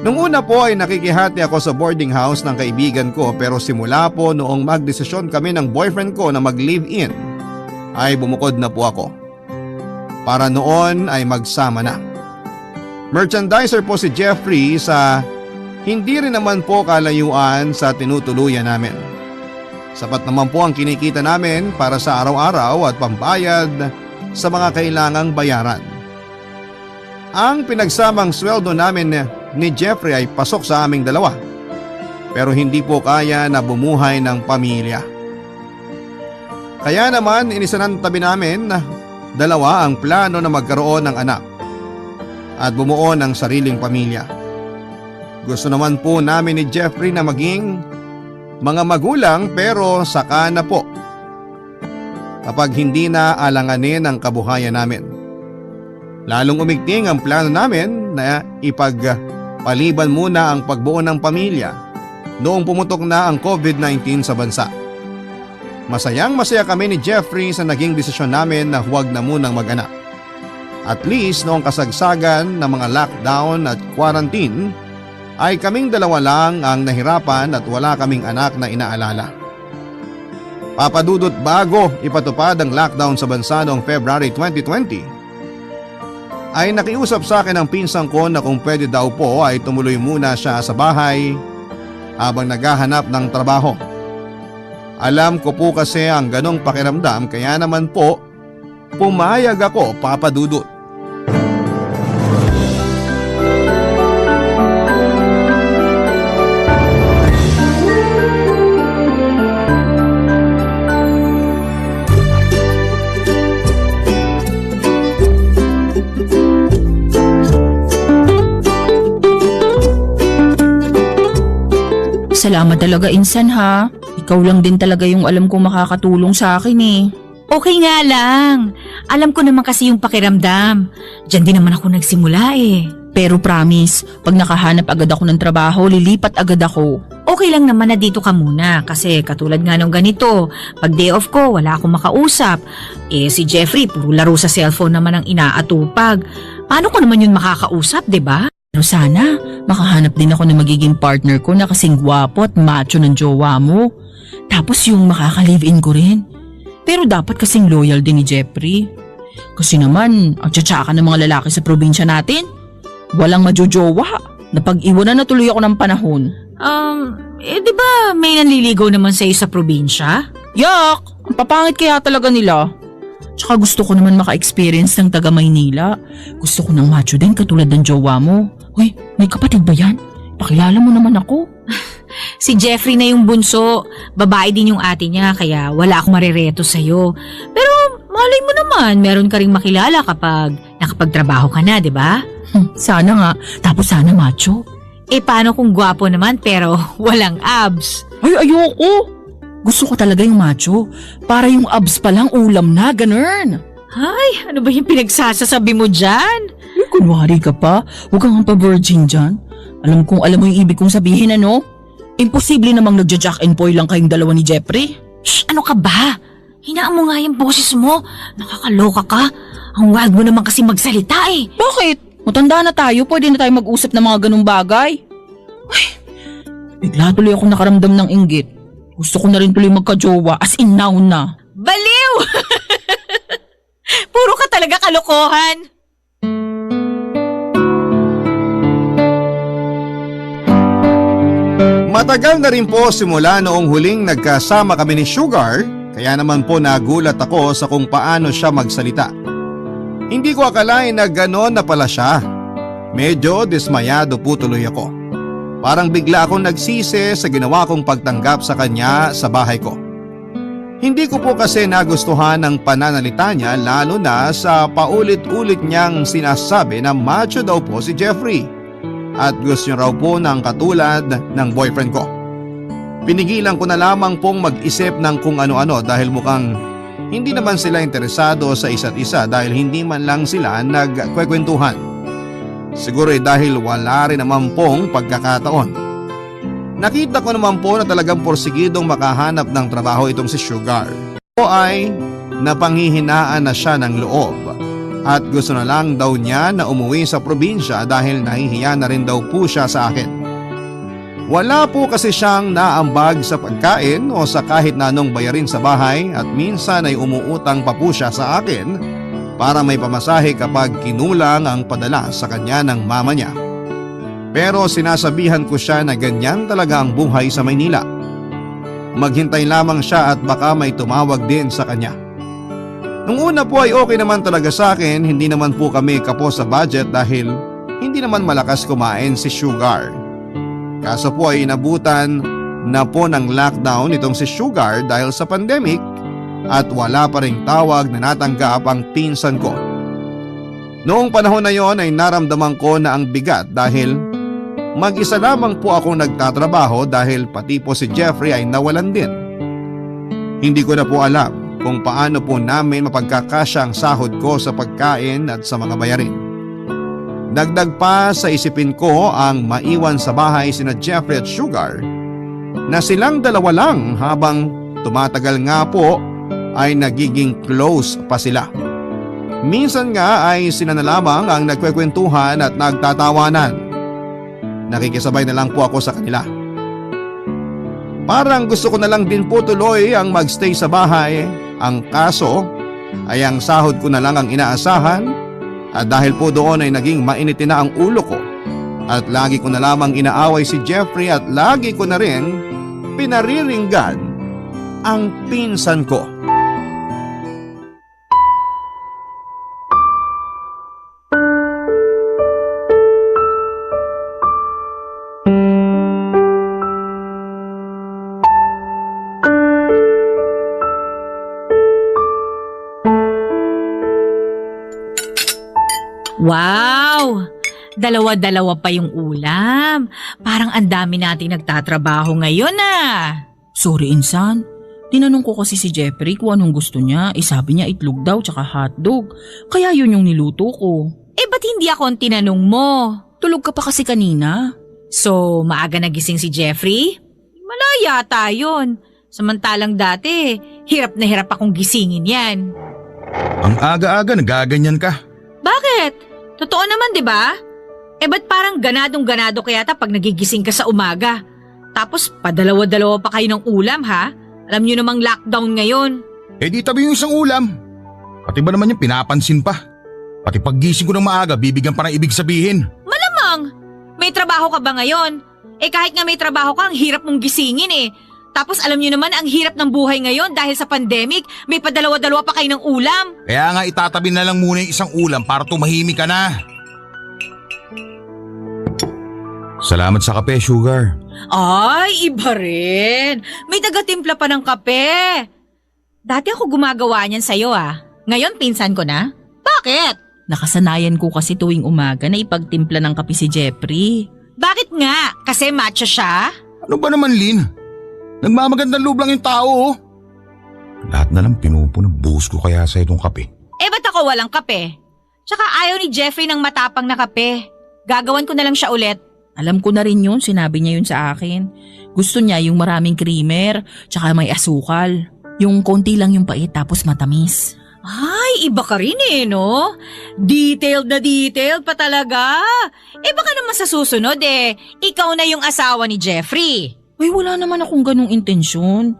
Nung una po ay nakikihati ako sa boarding house ng kaibigan ko pero simula po noong magdesisyon kami ng boyfriend ko na mag-live-in ay bumukod na po ako. Para noon ay magsama na. Merchandiser po si Jeffrey sa hindi rin naman po kalayuan sa tinutuluyan namin. Sapat naman po ang kinikita namin para sa araw-araw at pambayad sa mga kailangang bayaran. Ang pinagsamang sweldo namin ni Jeffrey ay pasok sa aming dalawa. Pero hindi po kaya na bumuhay ng pamilya. Kaya naman inisanantabi namin na dalawa ang plano na magkaroon ng anak at bumuo ng sariling pamilya. Gusto naman po namin ni Jeffrey na maging mga magulang pero saka na po kapag hindi na alanganin ang kabuhayan namin. Lalong umigting ang plano namin na ipagpaliban muna ang pagbuo ng pamilya noong pumutok na ang COVID-19 sa bansa. Masayang-masaya kami ni Jeffrey sa naging desisyon namin na huwag na munang mag-anak. At least noong kasagsagan ng mga lockdown at quarantine ay kaming dalawa lang ang nahirapan at wala kaming anak na inaalala. Papa Dudut, bago ipatupad ang lockdown sa bansa noong February 2020 ay nakiusap sa akin ang pinsan ko na kung pwede daw po ay tumuloy muna siya sa bahay habang naghahanap ng trabaho. Alam ko po kasi ang ganong pakiramdam kaya naman po pumayag ako, Papa Dudut. Salamat talaga, Insan, ha? Ikaw lang din talaga yung alam kong makakatulong sa akin eh. Okay nga lang. Alam ko naman kasi yung pakiramdam. Diyan din naman ako nagsimula eh. Pero promise, pag nakahanap agad ako ng trabaho, lilipat agad ako. Okay lang naman na dito ka muna kasi katulad nga ng ganito, pag day off ko wala akong makausap. Eh si Jeffrey puro laro sa cellphone naman ang inaatupag. Paano ko naman yun makakausap, 'di ba? Pero sana, makahanap din ako ng magiging partner ko na kasing gwapo at macho ng jowa mo. Tapos yung makaka-live-in ko rin. Pero dapat kasing loyal din ni Jeffrey. Kasi naman, ang tsatsaka ng mga lalaki sa probinsya natin. Walang majojowa. Napag-iwanan na tuloy ako ng panahon. Di ba may nanliligaw naman sa'yo sa probinsya? Yak! Ang papangit kaya talaga nila. Tsaka gusto ko naman maka-experience ng taga Maynila. Gusto ko ng macho din katulad ng jowa mo. Hoy, may kapatid ba yan? Pakilala mo naman ako. Si Jeffrey na yung bunso. Babae din yung ate niya kaya wala akong marireto sa'yo. Pero malay mo naman, meron ka ring makilala kapag nakapagtrabaho ka na, di ba? Sana nga. Tapos sana macho. Paano kung gwapo naman pero walang abs? Ay, ayoko. Gusto ko talaga yung macho. Para yung abs pa lang ulam na, ganun. Ay, ano ba yung pinagsasasabi mo dyan? Kunwari ka pa. Huwag kang pa-virgin dyan. Alam mo yung ibig kong sabihin, ano? Imposible namang nagja-jack and Poy lang kayong dalawa ni Jeffrey. Shh, ano ka ba? Hinaan mo nga yung boses mo. Nakakaloka ka. Ang wild mo naman kasi magsalita eh. Bakit? Matanda na tayo. Pwede na tayo mag-usap ng mga ganung bagay. Ay, bigla tuloy ako nakaramdam ng inggit. Gusto ko na rin tuloy magka-jowa as in now na. Baliw! Puro ka talaga kalokohan. Matagal na rin po simula noong huling nagkasama kami ni Sugar, kaya naman po nagulat ako sa kung paano siya magsalita. Hindi ko akalain na gano'n na pala siya. Medyo dismayado po tuloy ako. Parang bigla akong nagsisi sa ginawa kong pagtanggap sa kanya sa bahay ko. Hindi ko po kasi nagustuhan ang pananalita niya lalo na sa paulit-ulit niyang sinasabi na macho daw po si Jeffrey at gusto niya raw po ng katulad ng boyfriend ko. Pinigilan ko na lamang pong mag-isip ng kung ano-ano dahil mukhang hindi naman sila interesado sa isa't isa dahil hindi man lang sila nagkwekwentuhan. Siguro dahil wala rin naman pong pagkakataon. Nakita ko naman po na talagang porsigidong makahanap ng trabaho itong si Sugar. O ay napanghihinaan na siya ng loob at gusto na lang daw niya na umuwi sa probinsya dahil nahihiya na rin daw po siya sa akin. Wala po kasi siyang naambag sa pagkain o sa kahit na anong bayarin sa bahay at minsan ay umuutang pa po siya sa akin para may pamasahe kapag kinulang ang padala sa kanya ng mama niya. Pero sinasabihan ko siya na ganyan talaga ang buhay sa Maynila. Maghintay lamang siya at baka may tumawag din sa kanya. Nung una po ay okay naman talaga sa akin, hindi naman po kami kapos sa budget dahil hindi naman malakas kumain si Sugar. Kaso po ay inabutan na po ng lockdown itong si Sugar dahil sa pandemic at wala pa ring tawag na natanggap ang pinsan ko. Noong panahon na yon ay naramdaman ko na ang bigat dahil mag-isa lamang po akong nagtatrabaho dahil pati po si Jeffrey ay nawalan din. Hindi ko na po alam kung paano po namin mapagkakasya ang sahod ko sa pagkain at sa mga bayarin. Dagdag pa sa isipin ko ang maiwan sa bahay sina Jeffrey at Sugar na silang dalawa lang habang tumatagal nga po ay nagiging close pa sila. Minsan nga ay sila na lamang ang nagkwekwentuhan at nagtatawanan. Nakikisabay na lang po ako sa kanila. Parang gusto ko na lang din po tuloy ang magstay sa bahay. Ang kaso ay ang sahod ko na lang ang inaasahan at dahil po doon ay naging mainitin na ang ulo ko at lagi ko na lamang inaaway si Jeffrey at lagi ko na rin pinariringgan ang pinsan ko. Wow! Dalawa-dalawa pa yung ulam. Parang ang dami nating nagtatrabaho ngayon ah. Sorry insan, tinanong ko kasi si Jeffrey kung anong gusto niya. Sabi niya itlog daw tsaka hotdog. Kaya yun yung niluto ko. Ba't hindi ako ang tinanong mo? Tulog ka pa kasi kanina. So, maaga nagising si Jeffrey? Malaya yun. Samantalang dati, hirap na hirap akong gisingin yan. Ang aga-aga nagaganyan ka. Bakit? Totoo naman, di ba? Ba't parang ganadong-ganado ka yata pag nagigising ka sa umaga? Tapos padalawa-dalawa pa kayo ng ulam, ha? Alam nyo namang lockdown ngayon. Di tabi yung isang ulam. Pati ba naman yung pinapansin pa? Pati paggising ko ng maaga, bibigyan pa ng ibig sabihin. Malamang, may trabaho ka ba ngayon? Kahit nga may trabaho ka, ang hirap mong gisingin eh. Tapos alam niyo naman ang hirap ng buhay ngayon dahil sa pandemic, may padalawa-dalawa pa kayo ng ulam. Kaya nga itatabi na lang muna yung isang ulam para tumahimik ka na. Salamat sa kape, Sugar. Ay, iba rin. May taga-timpla pa ng kape. Dati ako gumagawa niyan sa'yo ah. Ngayon pinsan ko na. Bakit? Nakasanayan ko kasi tuwing umaga na ipagtimpla ng kape si Jeffrey. Bakit nga? Kasi macho siya? Ano ba naman, Lynn? Nagmamagandang loob lang yung tao, oh. Lahat na lang pinupuno, buhos ko kaya sa itong kape. Ba't ako walang kape? Tsaka ayaw ni Jeffrey ng matapang na kape. Gagawan ko na lang siya ulit. Alam ko na rin yun, sinabi niya yun sa akin. Gusto niya yung maraming creamer, tsaka may asukal. Yung konti lang yung pait tapos matamis. Ay, iba ka rin eh, no? Detailed na detailed pa talaga. Baka naman sa susunod ikaw na yung asawa ni Jeffrey. Uy, wala naman akong ganung intensyon.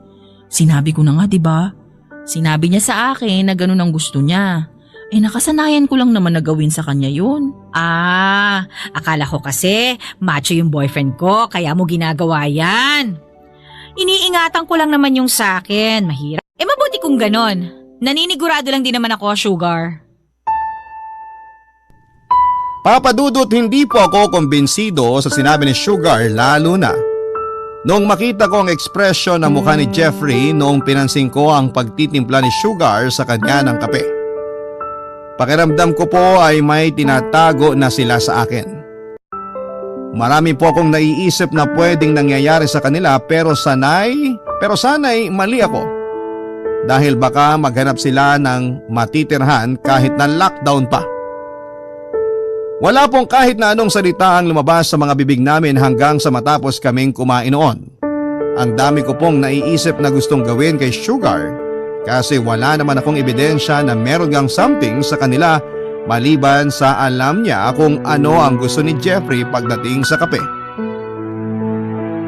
Sinabi ko na nga, diba? Sinabi niya sa akin na ganun ang gusto niya. Nakasanayan ko lang naman na gawin sa kanya yun. Akala ko kasi macho yung boyfriend ko, kaya mo ginagawa yan. Iniingatan ko lang naman yung sa akin, mahirap. Mabuti kung ganon. Naninigurado lang din naman ako, Sugar. Papa Dudut, hindi po ako kumbinsido sa sinabi ni Sugar, lalo na noong makita ko ang ekspresyon ng mukha ni Jeffrey noong pinansin ko ang pagtitimpla ni Sugar sa kanya ng kape. Pakiramdam ko po ay may tinatago na sila sa akin. Marami po akong naiisip na pwedeng nangyayari sa kanila pero sana'y mali ako. Dahil baka maghanap sila ng matitirhan kahit na lockdown pa. Wala pong kahit na anong salita ang lumabas sa mga bibig namin hanggang sa matapos kaming kumain noon. Ang dami ko pong naiisip na gustong gawin kay Sugar kasi wala naman akong ebidensya na meron gang something sa kanila maliban sa alam niya kung ano ang gusto ni Jeffrey pagdating sa kape.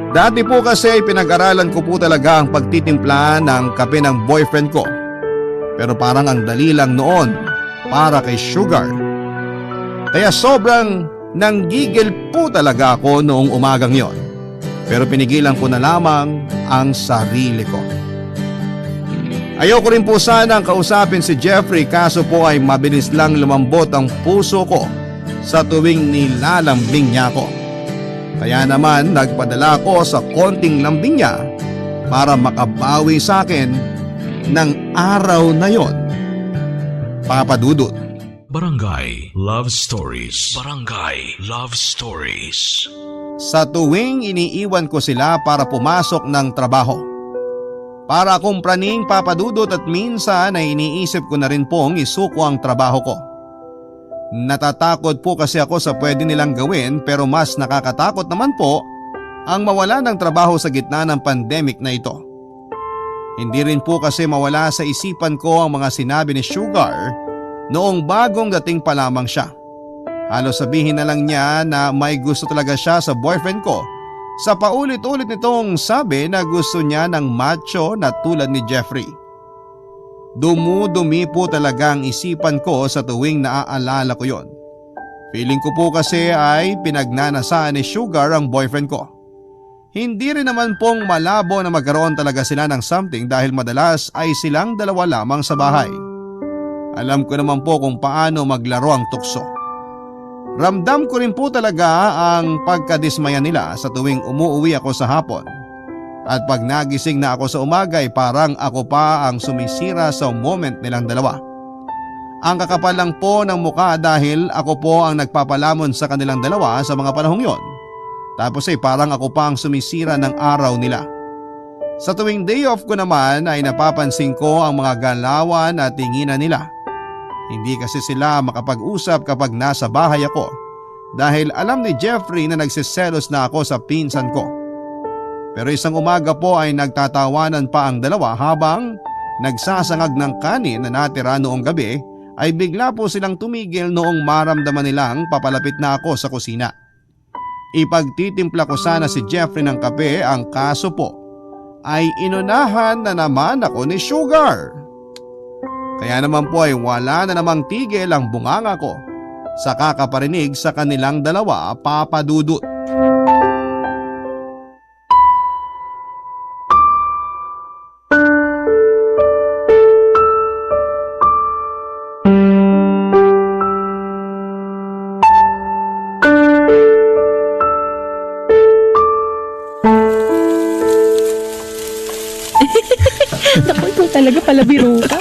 Dati po kasi pinag-aralan ko po talaga ang pagtitimpla ng kape ng boyfriend ko. Pero parang ang dali lang noon para kay Sugar. Kaya sobrang nanggigil po talaga ako noong umagang yon. Pero pinigilan ko na lamang ang sarili ko. Ayoko rin po sanang kausapin si Jeffrey kaso po ay mabilis lang lumambot ang puso ko sa tuwing nilalambing niya ako. Kaya naman nagpadala ko sa konting lambing niya para makabawi sa akin ng araw na yon. Papa Dudut. Barangay Love Stories. Barangay Love Stories. Sa tuwing iniiwan ko sila para pumasok ng trabaho. Para akong praning papadudot at minsan ay iniisip ko na rin pong isuko ang trabaho ko. Natatakot po kasi ako sa pwede nilang gawin pero mas nakakatakot naman po ang mawala ng trabaho sa gitna ng pandemic na ito. Hindi rin po kasi mawala sa isipan ko ang mga sinabi ni Sugar noong bagong dating pa lamang siya. Halos sabihin na lang niya na may gusto talaga siya sa boyfriend ko sa paulit-ulit nitong sabi na gusto niya ng macho na tulad ni Jeffrey. Dumudumi po talaga ang isipan ko sa tuwing naaalala ko yon. Feeling ko po kasi ay pinagnanasaan ni Sugar ang boyfriend ko. Hindi rin naman pong malabo na magkaroon talaga sila ng something dahil madalas ay silang dalawa lamang sa bahay. Alam ko naman po kung paano maglaro ang tukso. Ramdam ko rin po talaga ang pagkadismaya nila sa tuwing umuuwi ako sa hapon. At pag nagising na ako sa umaga ay parang ako pa ang sumisira sa moment nilang dalawa. Ang kakapal lang po ng mukha dahil ako po ang nagpapalamon sa kanilang dalawa sa mga panahong yon. Tapos ay parang ako pa ang sumisira ng araw nila. Sa tuwing day off ko naman ay napapansin ko ang mga galawan at tinginan nila. Hindi kasi sila makapag-usap kapag nasa bahay ako dahil alam ni Jeffrey na nagsiselos na ako sa pinsan ko. Pero isang umaga po ay nagtatawanan pa ang dalawa habang nagsasangag ng kanin na natira noong gabi ay bigla po silang tumigil noong maramdaman nilang papalapit na ako sa kusina. Ipagtitimpla ko sana si Jeffrey ng kape, ang kaso po ay inunahan na naman ako ni Sugar. Kaya naman po ay wala na namang tigil ang bunganga ko sa kakaparinig sa kanilang dalawa, Papa Dudut. Naku, ikaw talaga palabiro ka.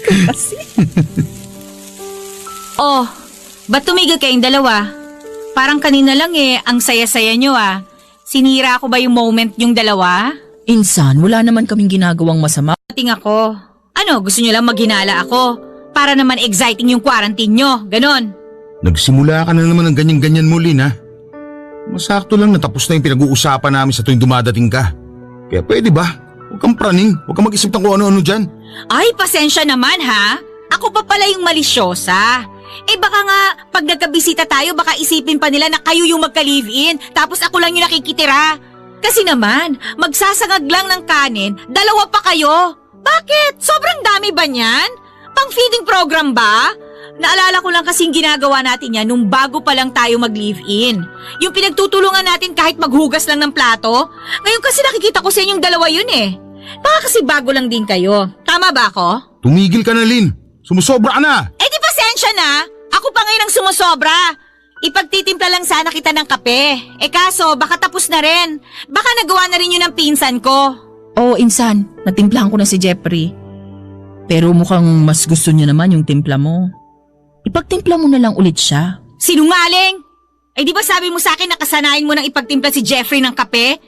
Kasi. Oh, ba't tumigil kayong dalawa? Parang kanina lang ang saya-saya nyo Sinira ko ba yung moment yung dalawa? Insan, wala naman kaming ginagawang masama. Ting ako. Ano, gusto nyo lang maghinala ako? Para naman exciting yung quarantine nyo, ganon. Nagsimula ka na naman ng ganyan-ganyan mo, Lin, ha? Masakto lang natapos na yung pinag-uusapan namin sa tuwing dumadating ka. Kaya pwede ba? Huwag kang praning. Huwag kang mag-isip ng kung ano-ano dyan. Ay, pasensya naman ha. Ako pa pala yung malisyosa. Baka nga, pag nagkabisita tayo, baka isipin pa nila na kayo yung magka-live-in, tapos ako lang yung nakikitira. Kasi naman, magsasangag lang ng kanin, dalawa pa kayo. Bakit? Sobrang dami ba niyan? Pang-feeding program ba? Naalala ko lang kasing ginagawa natin yan nung bago pa lang tayo mag-live-in. Yung pinagtutulungan natin kahit maghugas lang ng plato. Ngayon kasi nakikita ko sa inyong dalawa yun Baka kasi bago lang din kayo. Tama ba ako? Tumigil ka na, Lin. Sumusobra ka na. Di pasensya na. Ako pa ngayon ang sumusobra. Ipagtitimpla lang sana kita ng kape. Kaso, baka tapos na rin. Baka nagawa na rin yun ng pinsan ko. Oo, Insan, natimplahan ko na si Jeffrey. Pero mukhang mas gusto niya naman yung timpla mo. Ipagtimpla mo na lang ulit siya. Sinungaling! Di ba sabi mo sa akin nakasanayin mo nang ipagtimpla si Jeffrey ng kape?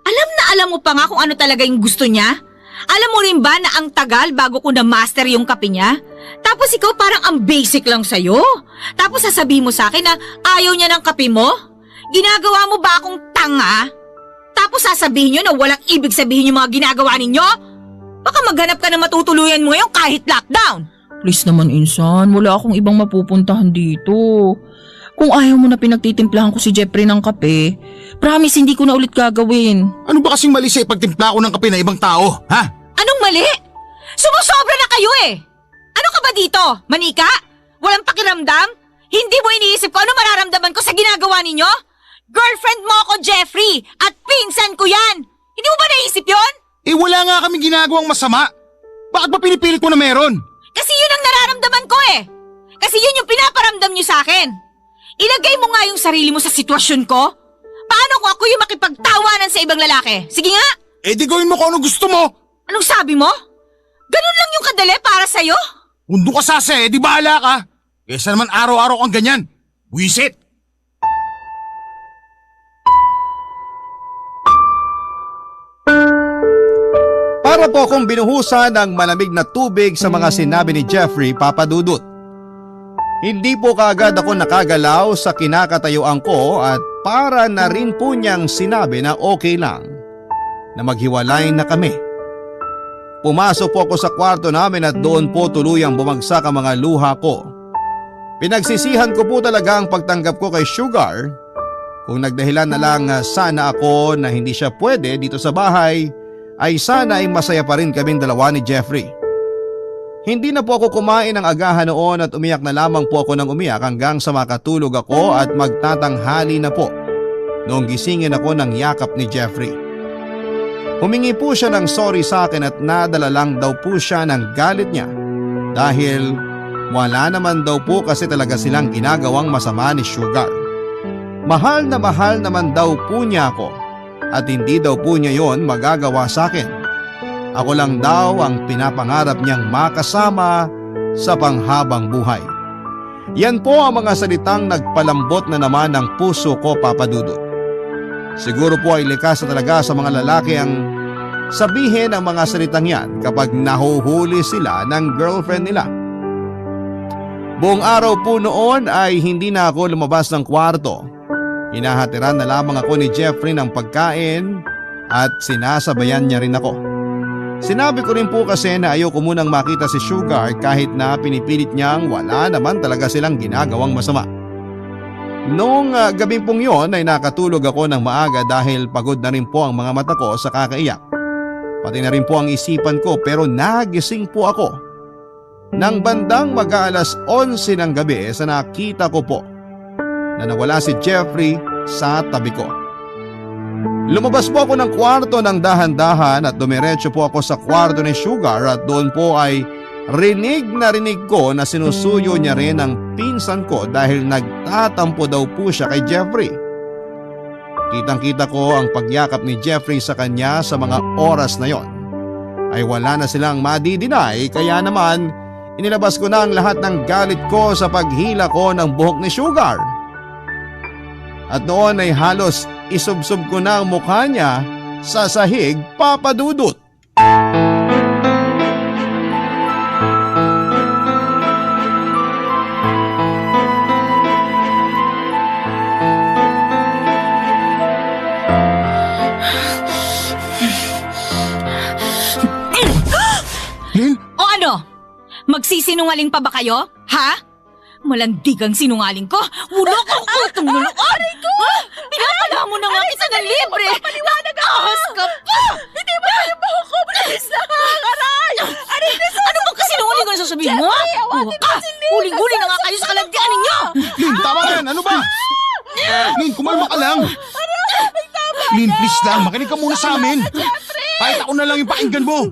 Alam na alam mo pa nga kung ano talaga yung gusto niya? Alam mo rin ba na ang tagal bago ko na-master yung kape niya? Tapos ikaw parang ang basic lang sa'yo. Tapos sasabihin mo sa akin na ayaw niya ng kape mo? Ginagawa mo ba akong tanga? Tapos sasabihin niyo na walang ibig sabihin yung mga ginagawa ninyo? Baka maghanap ka na matutuluyan mo ngayon kahit lockdown. Please naman, Insan, wala akong ibang mapupuntahan dito. Kung ayaw mo na pinagtitimplahan ko si Jeffrey ng kape, promise hindi ko na ulit gagawin. Ano ba kasing mali sa ipagtimpla ko ng kape na ibang tao, ha? Anong mali? Sumusobra na kayo Ano ka ba dito? Manika? Walang pakiramdam? Hindi mo iniisip ko ano mararamdaman ko sa ginagawa ninyo? Girlfriend mo ako, Jeffrey, at pinsan ko yan. Hindi mo ba naisip yon? Wala nga kami ginagawang masama. Bakit ba pinipilit mo na meron? Kasi yun ang nararamdaman ko Kasi yun yung pinaparamdam niyo sa akin. Ilagay mo nga yung sarili mo sa sitwasyon ko. Paano kung ako yung makipagtawanan sa ibang lalaki? Sige nga. Di gawin mo kung ano gusto mo. Anong sabi mo? Ganun lang yung kadali para sa'yo? Kung doon ka sase, di bahala ka. Kesa naman araw-araw kang ganyan. Buisit. Para po akong binuhusan ng malamig na tubig sa mga sinabi ni Jeffrey, Papa Dudut. Hindi po kaagad ako nakagalaw sa kinakatayuan ko at para na rin po niyang sinabi na okay lang na maghiwalay na kami. Pumasok po ako sa kwarto namin at doon po tuluyang bumagsak ang mga luha ko. Pinagsisihan ko po talaga ang pagtanggap ko kay Sugar. Kung nagdahilan na lang sana ako na hindi siya pwede dito sa bahay, ay sana ay masaya pa rin kaming dalawa ni Jeffrey. Hindi na po ako kumain ng agahan noon at umiyak na lamang po ako ng umiyak hanggang sa makatulog ako at magtatanghali na po noong gisingin ako ng yakap ni Jeffrey. Humingi po siya ng sorry sa akin at nadala lang daw po siya ng galit niya dahil wala naman daw po kasi talaga silang ginagawang masama ni Sugar. Mahal naman daw po niya ako at hindi daw po niya yon magagawa sa akin. Ako lang daw ang pinapangarap niyang makasama sa panghabang buhay. Yan po ang mga salitang nagpalambot na naman ng puso ko, Papa Dudut. Siguro po ay likas na talaga sa mga lalaki ang sabihin ang mga salitang yan kapag nahuhuli sila ng girlfriend nila. Buong araw po noon ay hindi na ako lumabas ng kwarto. Hinahatiran na lamang ako ni Jeffrey ng pagkain at sinasabayan niya rin ako. Sinabi ko rin po kasi na ayoko munang makita si Sugar kahit na pinipilit niyang wala naman talaga silang ginagawang masama. Noong gabing pong yon ay nakatulog ako ng maaga dahil pagod na rin po ang mga mata ko sa kakaiyak. Pati na rin po ang isipan ko pero nagising po ako Nang bandang mag-aalas 11 ng gabi sa nakita ko po na nawala si Jeffrey sa tabi ko. Lumabas po ako ng kwarto ng dahan-dahan at dumiretso po ako sa kwarto ni Sugar at doon po ay rinig ko na sinusuyo niya rin ang pinsan ko dahil nagtatampo daw po siya kay Jeffrey. Kitang-kita ko ang pagyakap ni Jeffrey sa kanya sa mga oras na yon. Ay wala na silang madidinay kaya naman inilabas ko na ang lahat ng galit ko sa paghila ko ng buhok ni Sugar. At noon ay halos isubsob ko na ang mukha niya sa sahig, Papa Dudut. O ano? Magsisinungaling pa ba kayo? Ha? Malandigang sinungaling ko? Wala kang utong na aray ko! Pinapala mo na nga kita ng libre! Paliwanag ako! Ahas ka pa! Hindi ba tayo buhok ko? Please na! Aray! Aray na sa... Ano bang kasinungaling ko na sasabihin mo? Huling-huli na nga kayo sa kalandian ninyo! Lin, tama na yan! Ano ba? Lin, kumalma ka lang! Lin, please lang, makinig ka muna sa amin! Kahit ako na lang yung pakinggan mo!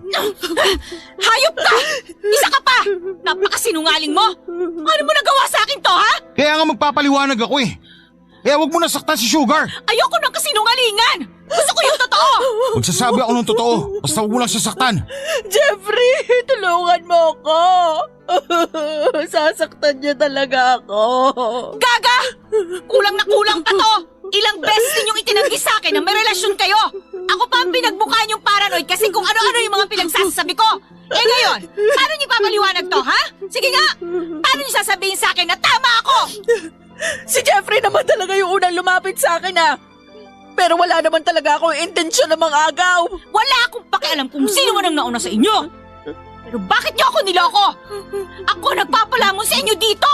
Hayop ka! Isa ka pa! Napakasinungaling mo! Ano mo nagawa sa akin to, ha? Kaya nga magpapaliwanag ako eh! Kaya wag mo na saktan si Sugar! Ayoko ng kasinungalingan! Gusto ko yung totoo! Magsasabi ako ng totoo, basta wag mo lang sasaktan! Jeffrey, tulungan mo ako. Sasaktan niya talaga ako. Gaga! Kulang na kulang pa to! Ilang beses ninyong itinanggi sa akin na may relasyon kayo! Ako pa ang pinagmukha niyong paranoid kasi kung ano-ano yung mga pinagsasabi ko! Eh ngayon, paano niyo papaliwanag to, ha? Sige nga! Paano niyo sasabihin sa akin na tama ako? Si Jeffrey naman talaga yung unang lumapit sa akin, ha? Pero wala naman talaga akong intensyon na mangagaw. Wala akong pakialam kung sino man ang nauna sa inyo! Pero bakit niyo ako niloko? Ako nagpapalamon sa inyo dito!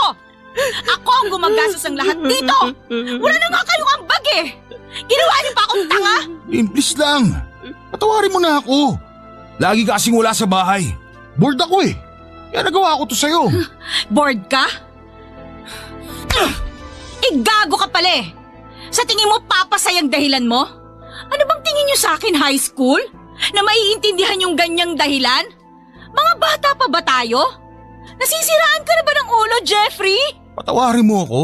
Ako ang gumagastos ng lahat dito! Wala na nga kayong ambag eh! Ginawa niyo pa akong tanga! Lin, please lang! Patawarin mo na ako! Lagi ka kasing wala sa bahay. Bored ako eh. Kaya nagawa ko to sa'yo. Bored ka? Gago ka pala eh! Sa tingin mo papasayang dahilan mo? Ano bang tingin niyo sa akin, high school? Na maiintindihan yung ganyang dahilan? Mga bata pa ba tayo? Nasisiraan ka na ba ng ulo, Jeffrey? Patawarin mo ako.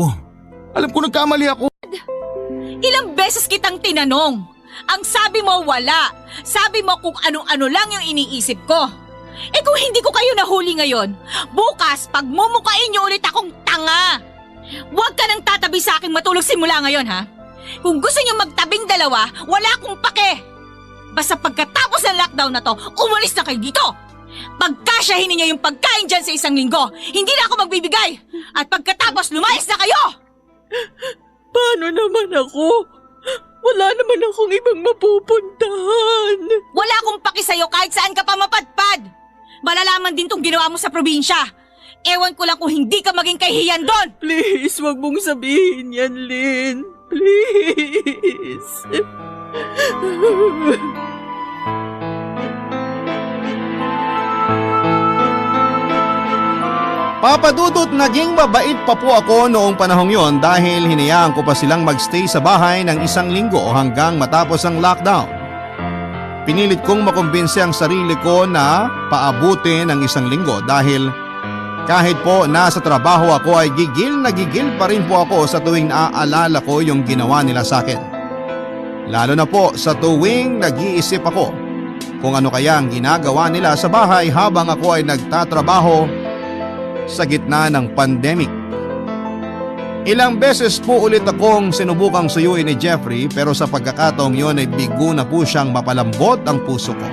Alam ko nagkamali ako. Ilang beses kitang tinanong. Ang sabi mo wala. Sabi mo kung ano-ano lang yung iniisip ko. Eh kung hindi ko kayo nahuli ngayon, bukas pagmumukain niyo ulit akong tanga. Huwag ka nang tatabi sa aking matulog simula ngayon, ha? Kung gusto niyo magtabing dalawa, wala akong pake. Basta pagkatapos ng lockdown na to, umalis na kayo dito. Pagkasyahin niyo yung pagkain dyan sa 1 linggo, hindi na ako magbibigay. At pagkatapos lumayas na kayo. Paano naman ako? Wala naman akong ibang mapupuntahan. Wala akong paki sa'yo kahit saan ka pa mapadpad. Malalaman din tong ginawa mo sa probinsya. Ewan ko lang kung hindi ka maging kahihiyan doon. Please, wag mong sabihin yan, Lynn. Please. Papa Dudut, naging mabait pa po ako noong panahong yon dahil hinayaan ko pa silang magstay sa bahay ng 1 linggo hanggang matapos ang lockdown. Pinilit kong makumbinse ang sarili ko na paabutin ang 1 linggo dahil kahit po nasa trabaho ako ay gigil na gigil pa rin po ako sa tuwing naaalala ko yung ginawa nila sa akin. Lalo na po sa tuwing nag-iisip ako kung ano kaya ang ginagawa nila sa bahay habang ako ay nagtatrabaho sa gitna ng pandemic. Ilang beses po ulit akong sinubukang suyuin ni Jeffrey pero sa pagkakataong yon ay bigo na po siyang mapalambot ang puso ko.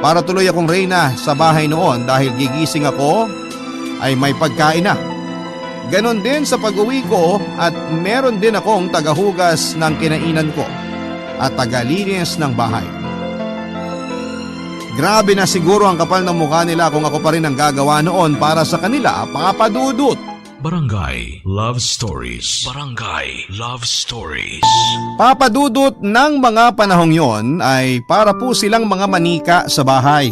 Para tuloy akong reyna sa bahay noon dahil gigising ako ay may pagkain na. Ganon din sa pag-uwi ko at meron din akong tagahugas ng kinainan ko at tagalinis ng bahay. Grabe na siguro ang kapal ng mukha nila kung ako pa rin ang gagawa noon para sa kanila, Papa Dudut. Barangay Love Stories. Barangay Love Stories. Papa Dudut, ng mga panahong yon ay para po silang mga manika sa bahay.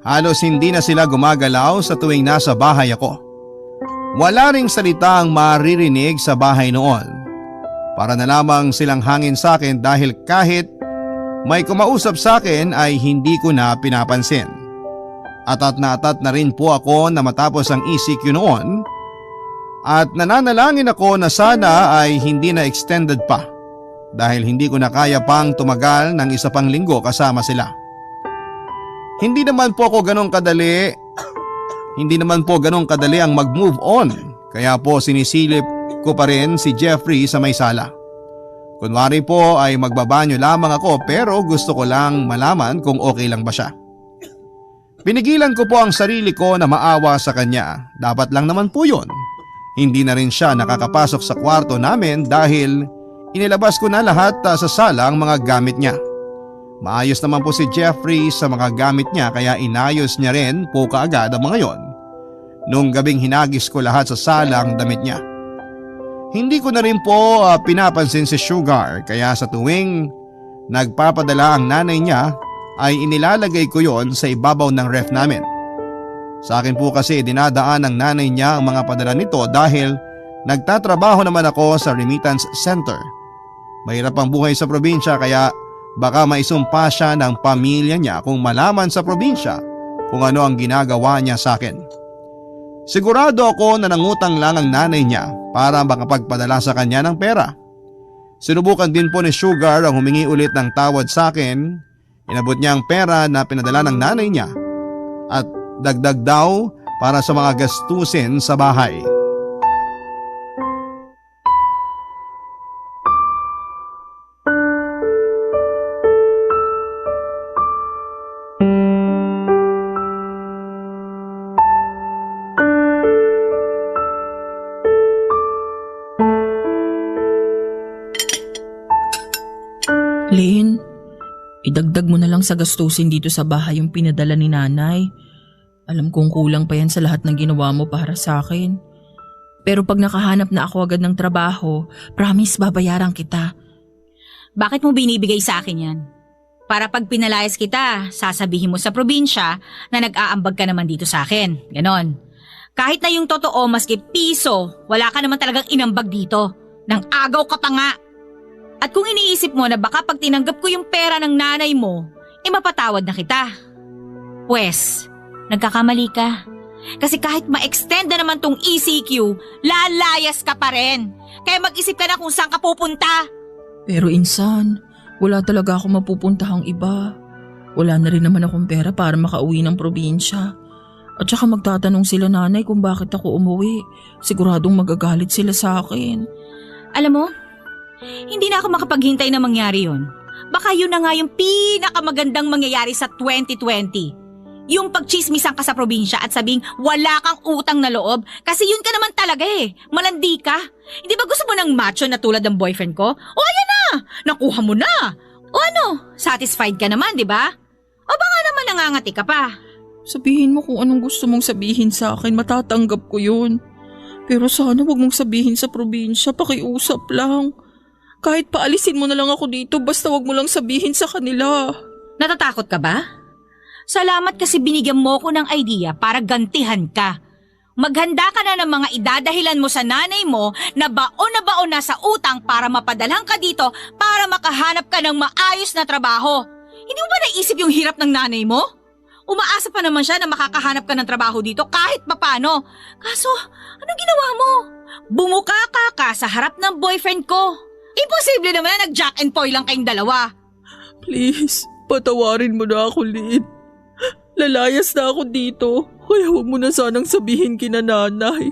Halos hindi na sila gumagalaw sa tuwing nasa bahay ako. Wala ring salita ang maririnig sa bahay noon. Para na lamang silang hangin sa akin dahil kahit may kumausap sa akin ay hindi ko na pinapansin. Atat na rin po ako na matapos ang ECQ noon at nananalangin ako na sana ay hindi na extended pa dahil hindi ko na kaya pang tumagal ng isa pang linggo kasama sila. Hindi naman po ganun kadali ang mag-move on kaya po sinisilip ko pa rin si Jeffrey sa may sala. Kunwari po ay magbabanyo lamang ako pero gusto ko lang malaman kung okay lang ba siya. Pinigilan ko po ang sarili ko na maawa sa kanya. Dapat lang naman po yun. Hindi na rin siya nakakapasok sa kwarto namin dahil inilabas ko na lahat sa sala ang mga gamit niya. Maayos naman po si Jeffrey sa mga gamit niya kaya inayos niya rin po kaagad ang mga yon. Noong gabing hinagis ko lahat sa sala ang damit niya. Hindi ko na rin po pinapansin si Sugar kaya sa tuwing nagpapadala ang nanay niya ay inilalagay ko yon sa ibabaw ng ref namin. Sa akin po kasi dinadaan ng nanay niya ang mga padala nito dahil nagtatrabaho naman ako sa remittance center. Mahirap ang buhay sa probinsya kaya baka maisumpa siya ng pamilya niya kung malaman sa probinsya kung ano ang ginagawa niya sa akin. Sigurado ako na nangutang lang ang nanay niya para makapagpadala sa kanya ng pera. Sinubukan din po ni Sugar ang humingi ulit ng tawad sa akin. Inabot niya ang pera na pinadala ng nanay niya at dagdag daw para sa mga gastusin sa bahay. Lynn, idagdag mo na lang sa gastusin dito sa bahay yung pinadala ni nanay. Alam kong kulang pa yan sa lahat ng ginawa mo para sa akin. Pero pag nakahanap na ako agad ng trabaho, promise babayaran kita. Bakit mo binibigay sa akin yan? Para pag pinalayas kita, sasabihin mo sa probinsya na nag-aambag ka naman dito sa akin. Ganon. Kahit na yung totoo, maski piso, wala ka naman talagang inambag dito. Nang agaw ka pa nga. At kung iniisip mo na baka pag tinanggap ko yung pera ng nanay mo, mapatawad na kita. Pwes, nagkakamali ka. Kasi kahit ma-extend na naman tong ECQ, lalayas ka pa rin. Kaya mag-isip ka na kung saan ka pupunta. Pero insan, wala talaga ako mapupuntahang iba. Wala na rin naman akong pera para makauwi ng probinsya. At saka magtatanong sila nanay kung bakit ako umuwi. Siguradong magagalit sila sa akin. Alam mo, hindi na ako makapaghintay na mangyari yun. Baka yun na nga yung pinakamagandang mangyayari sa 2020. Yung pagchismisan ka sa probinsya at sabing wala kang utang na loob kasi yun ka naman talaga malandi ka. Hindi ba gusto mo ng macho na tulad ng boyfriend ko? O ayan na, nakuha mo na. O ano, satisfied ka naman, di ba? O baka naman nangangati ka pa. Sabihin mo kung anong gusto mong sabihin sa akin, matatanggap ko yun. Pero sana wag mong sabihin sa probinsya, pakiusap lang. Kahit paalisin mo na lang ako dito, basta wag mo lang sabihin sa kanila. Natatakot ka ba? Salamat kasi binigyan mo ko ng idea para gantihan ka. Maghanda ka na ng mga idadahilan mo sa nanay mo na baon na sa utang para mapadalhan ka dito para makahanap ka ng maayos na trabaho. Hindi mo ba naisip yung hirap ng nanay mo? Umaasa pa naman siya na makakahanap ka ng trabaho dito kahit papano. Kaso, anong ginawa mo? Bumuka ka sa harap ng boyfriend ko. Imposible naman na nag-jack and Poy lang kayong dalawa. Please, patawarin mo na ako, Lynn. Lalayas na ako dito, kaya huwag mo na sanang sabihin kina nanay.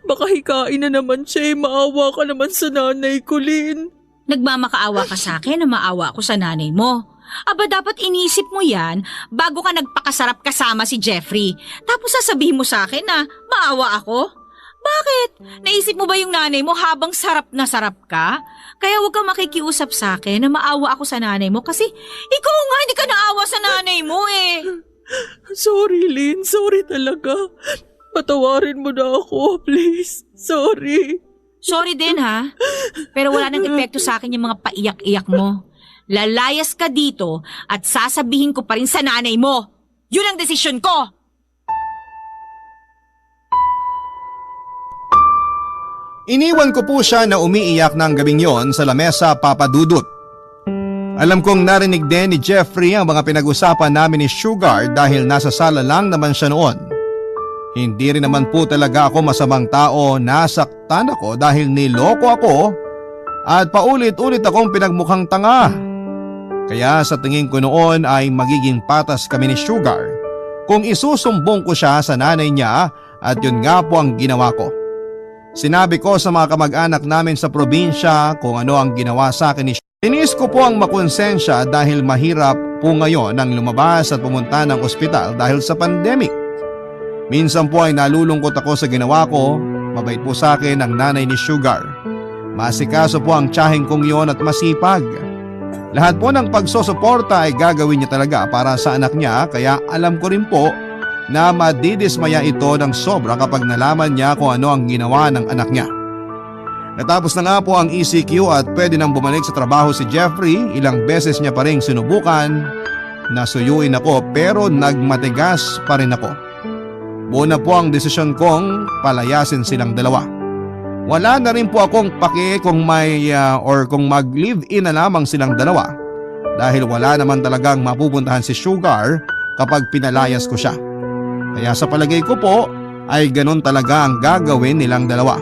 Baka hikain na naman siya, maawa ka naman sa nanay ko, Lynn. Nagmamakaawa ka sa akin na maawa ako sa nanay mo. Aba dapat inisip mo yan bago ka nagpakasarap kasama si Jeffrey. Tapos sasabihin mo sa akin na maawa ako? Bakit? Naisip mo ba yung nanay mo habang sarap na sarap ka? Kaya huwag kang makikiusap sa akin na maawa ako sa nanay mo kasi ikaw nga hindi ka naawa sa nanay mo Sorry, Lynn. Sorry talaga. Patawarin mo na ako, please. Sorry. Sorry din ha. Pero wala nang epekto sa akin yung mga paiyak-iyak mo. Lalayas ka dito at sasabihin ko pa rin sa nanay mo. Yun ang desisyon ko. Iniwan ko po siya na umiiyak ng gabing yon sa lamesa, Papa Dudut. Alam kong narinig din ni Jeffrey ang mga pinag-usapan namin ni Sugar dahil nasa sala lang naman siya noon. Hindi rin naman po talaga ako masamang tao, nasaktan ako dahil niloko ako at paulit-ulit akong pinagmukhang tanga. Kaya sa tingin ko noon ay magiging patas kami ni Sugar kung isusumbong ko siya sa nanay niya at yun nga po ang ginawa ko. Sinabi ko sa mga kamag-anak namin sa probinsya kung ano ang ginawa sa akin ni Sugar. Tinis ko po ang makonsensya dahil mahirap po ngayon ang lumabas at pumunta ng ospital dahil sa pandemic. Minsan po ay nalulungkot ako sa ginawa ko, mabait po sa akin ang nanay ni Sugar. Masikaso po ang tiyaheng kong yon at masipag. Lahat po ng pagsusuporta ay gagawin niya talaga para sa anak niya kaya alam ko rin po na madidismaya ito ng sobra kapag nalaman niya kung ano ang ginawa ng anak niya. Natapos na nga po ang ECQ at pwede nang bumalik sa trabaho si Jeffrey, ilang beses niya pa rin sinubukan na suyuin ako pero nagmatigas pa rin ako. Buo na po ang desisyon kong palayasin silang dalawa. Wala na rin po akong pake kung kung mag-live-in na lamang silang dalawa dahil wala naman talagang mapupuntahan si Sugar kapag pinalayas ko siya. Kaya sa palagay ko po ay ganun talaga ang gagawin nilang dalawa.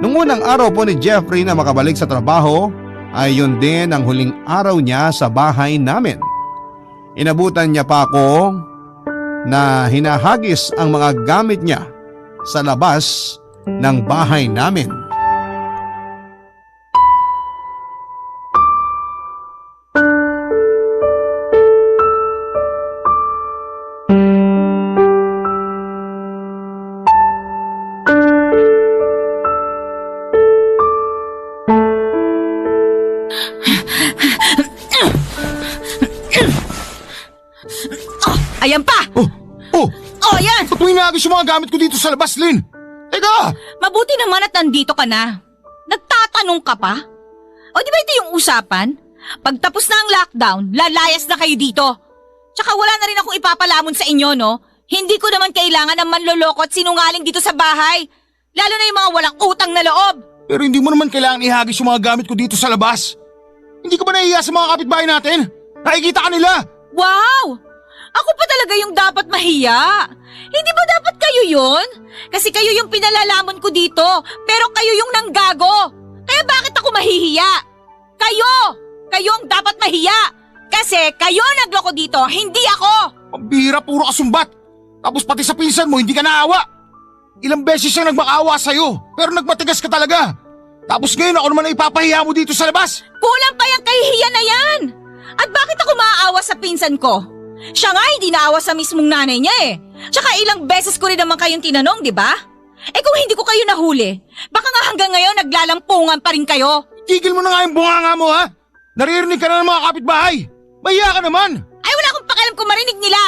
Nung unang araw po ni Jeffrey na makabalik sa trabaho ay yun din ang huling araw niya sa bahay namin. Inabutan niya pa ako na hinahagis ang mga gamit niya sa labas ng bahay namin. Ayan pa! Oh, yan! Ba't mo hinagis yung mga gamit ko dito sa labas, Lynn? Teka! Mabuti naman at nandito ka na. Nagtatanong ka pa? O di ba ito yung usapan? Pagtapos na ang lockdown, lalayas na kayo dito. Tsaka wala na rin akong ipapalamon sa inyo, no? Hindi ko naman kailangan ng manloloko at sinungaling dito sa bahay. Lalo na yung mga walang utang na loob. Pero hindi mo naman kailangan ihagis yung mga gamit ko dito sa labas. Hindi ka ba nahihiya sa mga kapitbahay natin? Nakikita ka nila! Wow! Ako pa talaga yung dapat mahiya. Hindi ba dapat kayo yun? Kasi kayo yung pinalalamon ko dito, pero kayo yung nanggago. Kaya bakit ako mahihiya? Kayo! Kayo ang dapat mahiya. Kasi kayo nagloko dito, hindi ako. Ang bihira, puro kasumbat. Tapos pati sa pinsan mo, hindi ka naawa. Ilang beses siyang nagmakaawa sa'yo, pero nagmatigas ka talaga. Tapos ngayon ako naman na ipapahiya mo dito sa labas. Kulang pa yung kahihiyan na yan. At bakit ako maaawa sa pinsan ko? Siya nga hindi naawa sa mismong nanay niya eh. Tsaka ilang beses ko rin naman kayong tinanong, di ba? Eh kung hindi ko kayo nahuli, baka nga hanggang ngayon naglalampungan pa rin kayo. Tigil mo na nga yung bunganga mo, ha? Naririnig ka na ng mga kapitbahay. Mahiya ka naman. Ay wala akong pakialam kung marinig nila.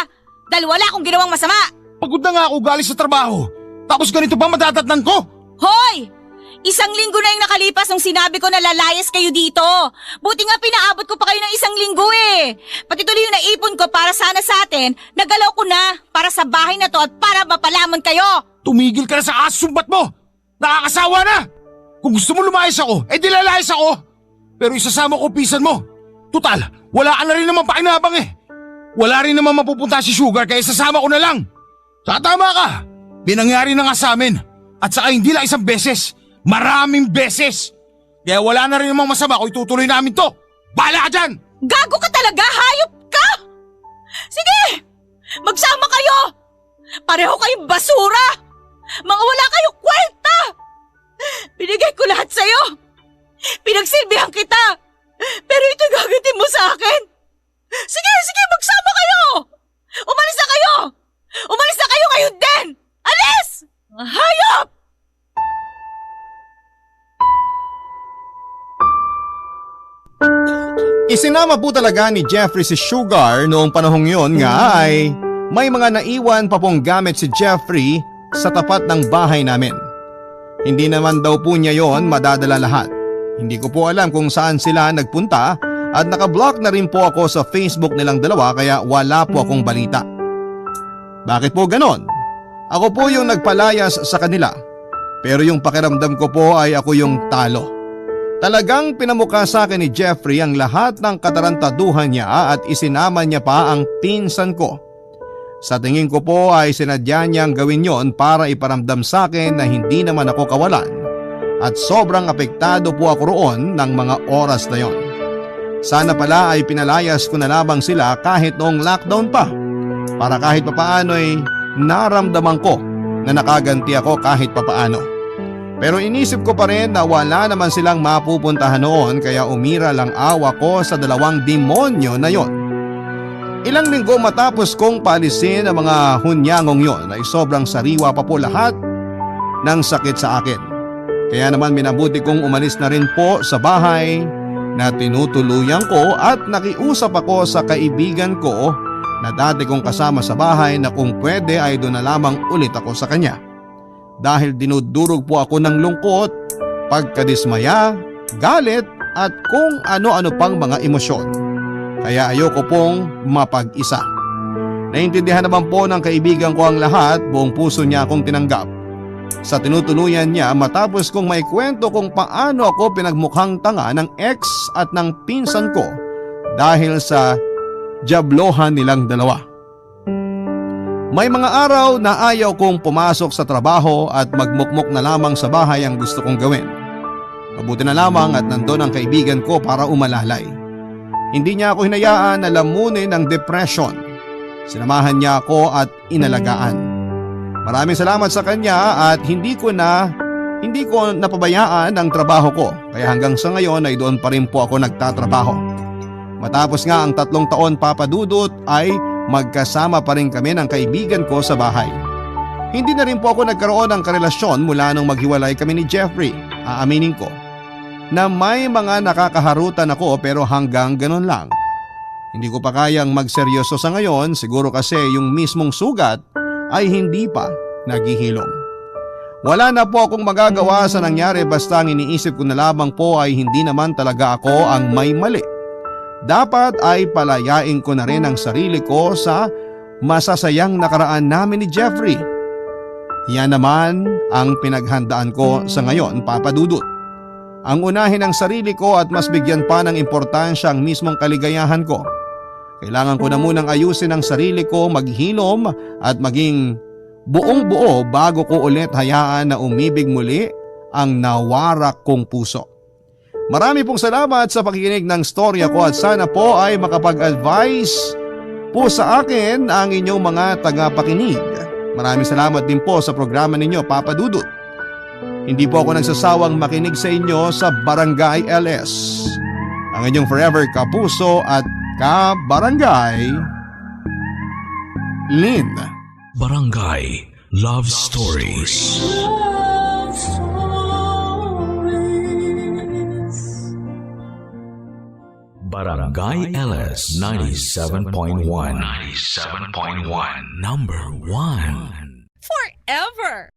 Dahil wala akong ginawang masama. Pagod na nga ako galing sa trabaho. Tapos ganito pa madadatnan ko. Hoy! Isang linggo na yung nakalipas nung sinabi ko na lalayas kayo dito. Buti nga pinaabot ko pa kayo ng isang linggo eh. Pati tuloy yung naipon ko para sana sa atin, nagalaw ko na para sa bahay na to at para mapalaman kayo. Tumigil ka na sa asumbat mo. Nakakasawa na. Kung gusto mo lumayas ako, eh di lalayas ako. Pero isasama ko pisan mo. Tutal, wala ka na rin naman pakinabang eh. Wala rin naman mapupunta si Sugar kaya sasama ko na lang. Saka tama ka. Binangyari na nga sa amin. At saka hindi lang isang beses. Maraming beses! Kaya wala na rin namang masama kung itutuloy namin to! Bahala ka dyan! Gago ka talaga! Hayop ka! Sige! Magsama kayo! Pareho kayong basura! Mga wala kayong kwenta! Binigay ko lahat sa'yo! Pinagsilbihan kita! Pero ito gagatin mo sa akin! Sige! Sige! Magsama kayo! Umalis na kayo! Umalis na kayo ngayon din! Alis! Hayop! Isinama po talaga ni Jeffrey si Sugar noong panahong yon nga ay may mga naiwan pa pong gamit si Jeffrey sa tapat ng bahay namin. Hindi naman daw po niya yon madadala lahat. Hindi ko po alam kung saan sila nagpunta at nakablock na rin po ako sa Facebook nilang dalawa kaya wala po akong balita. Bakit po ganon? Ako po yung nagpalayas sa kanila. Pero yung pakiramdam ko po ay ako yung talo. Talagang pinamukha sa akin ni Jeffrey ang lahat ng katarantaduhan niya at isinama niya pa ang pinsan ko. Sa tingin ko po ay sinadya niyang gawin yon para iparamdam sa akin na hindi naman ako kawalan at sobrang apektado po ako roon ng mga oras na yon. Sana pala ay pinalayas ko na lamang sila kahit noong lockdown pa para kahit papaano ay naramdaman ko na nakaganti ako kahit papaano. Pero inisip ko pa rin na wala naman silang mapupuntahan noon kaya umira lang awa ko sa dalawang demonyo na yon. Ilang linggo matapos kong paalisin ang mga hunyangong yon ay sobrang sariwa pa po lahat ng sakit sa akin. Kaya naman minabuti kong umalis na rin po sa bahay na tinutuluyan ko at nakiusap ako sa kaibigan ko na dati kong kasama sa bahay na kung pwede ay doon na lamang ulit ako sa kanya. Dahil dinudurog po ako ng lungkot, pagkadismaya, galit at kung ano-ano pang mga emosyon. Kaya ayoko pong mapag-isa. Naintindihan naman po ng kaibigan ko ang lahat, buong puso niya akong tinanggap. Sa tinutuluyan niya matapos kong maikwento kung paano ako pinagmukhang tanga ng ex at ng pinsan ko dahil sa diablohan nilang dalawa. May mga araw na ayaw kong pumasok sa trabaho at magmukmok na lamang sa bahay ang gusto kong gawin. Mabuti na lamang at nandun ang kaibigan ko para umalalay. Hindi niya ako hinayaan na lamunin ng depression. Sinamahan niya ako at inalagaan. Maraming salamat sa kanya at hindi ko napabayaan ang trabaho ko kaya hanggang sa ngayon ay doon pa rin po ako nagtatrabaho. Matapos nga ang 3 taon papadudot ay magkasama pa rin kami ng kaibigan ko sa bahay. Hindi na rin po ako nagkaroon ng karelasyon mula nung maghiwalay kami ni Jeffrey, aaminin ko. Na may mga nakakaharutan ako pero hanggang ganun lang. Hindi ko pa kayang magseryoso sa ngayon siguro kasi yung mismong sugat ay hindi pa naghihilom. Wala na po akong magagawa sa nangyari basta ang iniisip ko na lamang po ay hindi naman talaga ako ang may mali. Dapat ay palayain ko na rin ang sarili ko sa masasayang nakaraan namin ni Jeffrey. Yan naman ang pinaghandaan ko sa ngayon, Papa Dudut. Ang unahin ang sarili ko at mas bigyan pa ng importansya ang mismong kaligayahan ko. Kailangan ko na munang ayusin ang sarili ko, maghilom at maging buong buo bago ko ulit hayaan na umibig muli ang nawarak kong puso. Marami pong salamat sa pakikinig ng storya ko at sana po ay makapag-advise po sa akin ang inyong mga tagapakinig. Maraming salamat din po sa programa ninyo, Papa Dudut. Hindi po ako nagsasawang makinig sa inyo sa Barangay LS. Ang inyong forever kapuso at ka-barangay, Lynn. Barangay Love Stories. Barangay LS 97.1. 97.1. Number 1. Forever!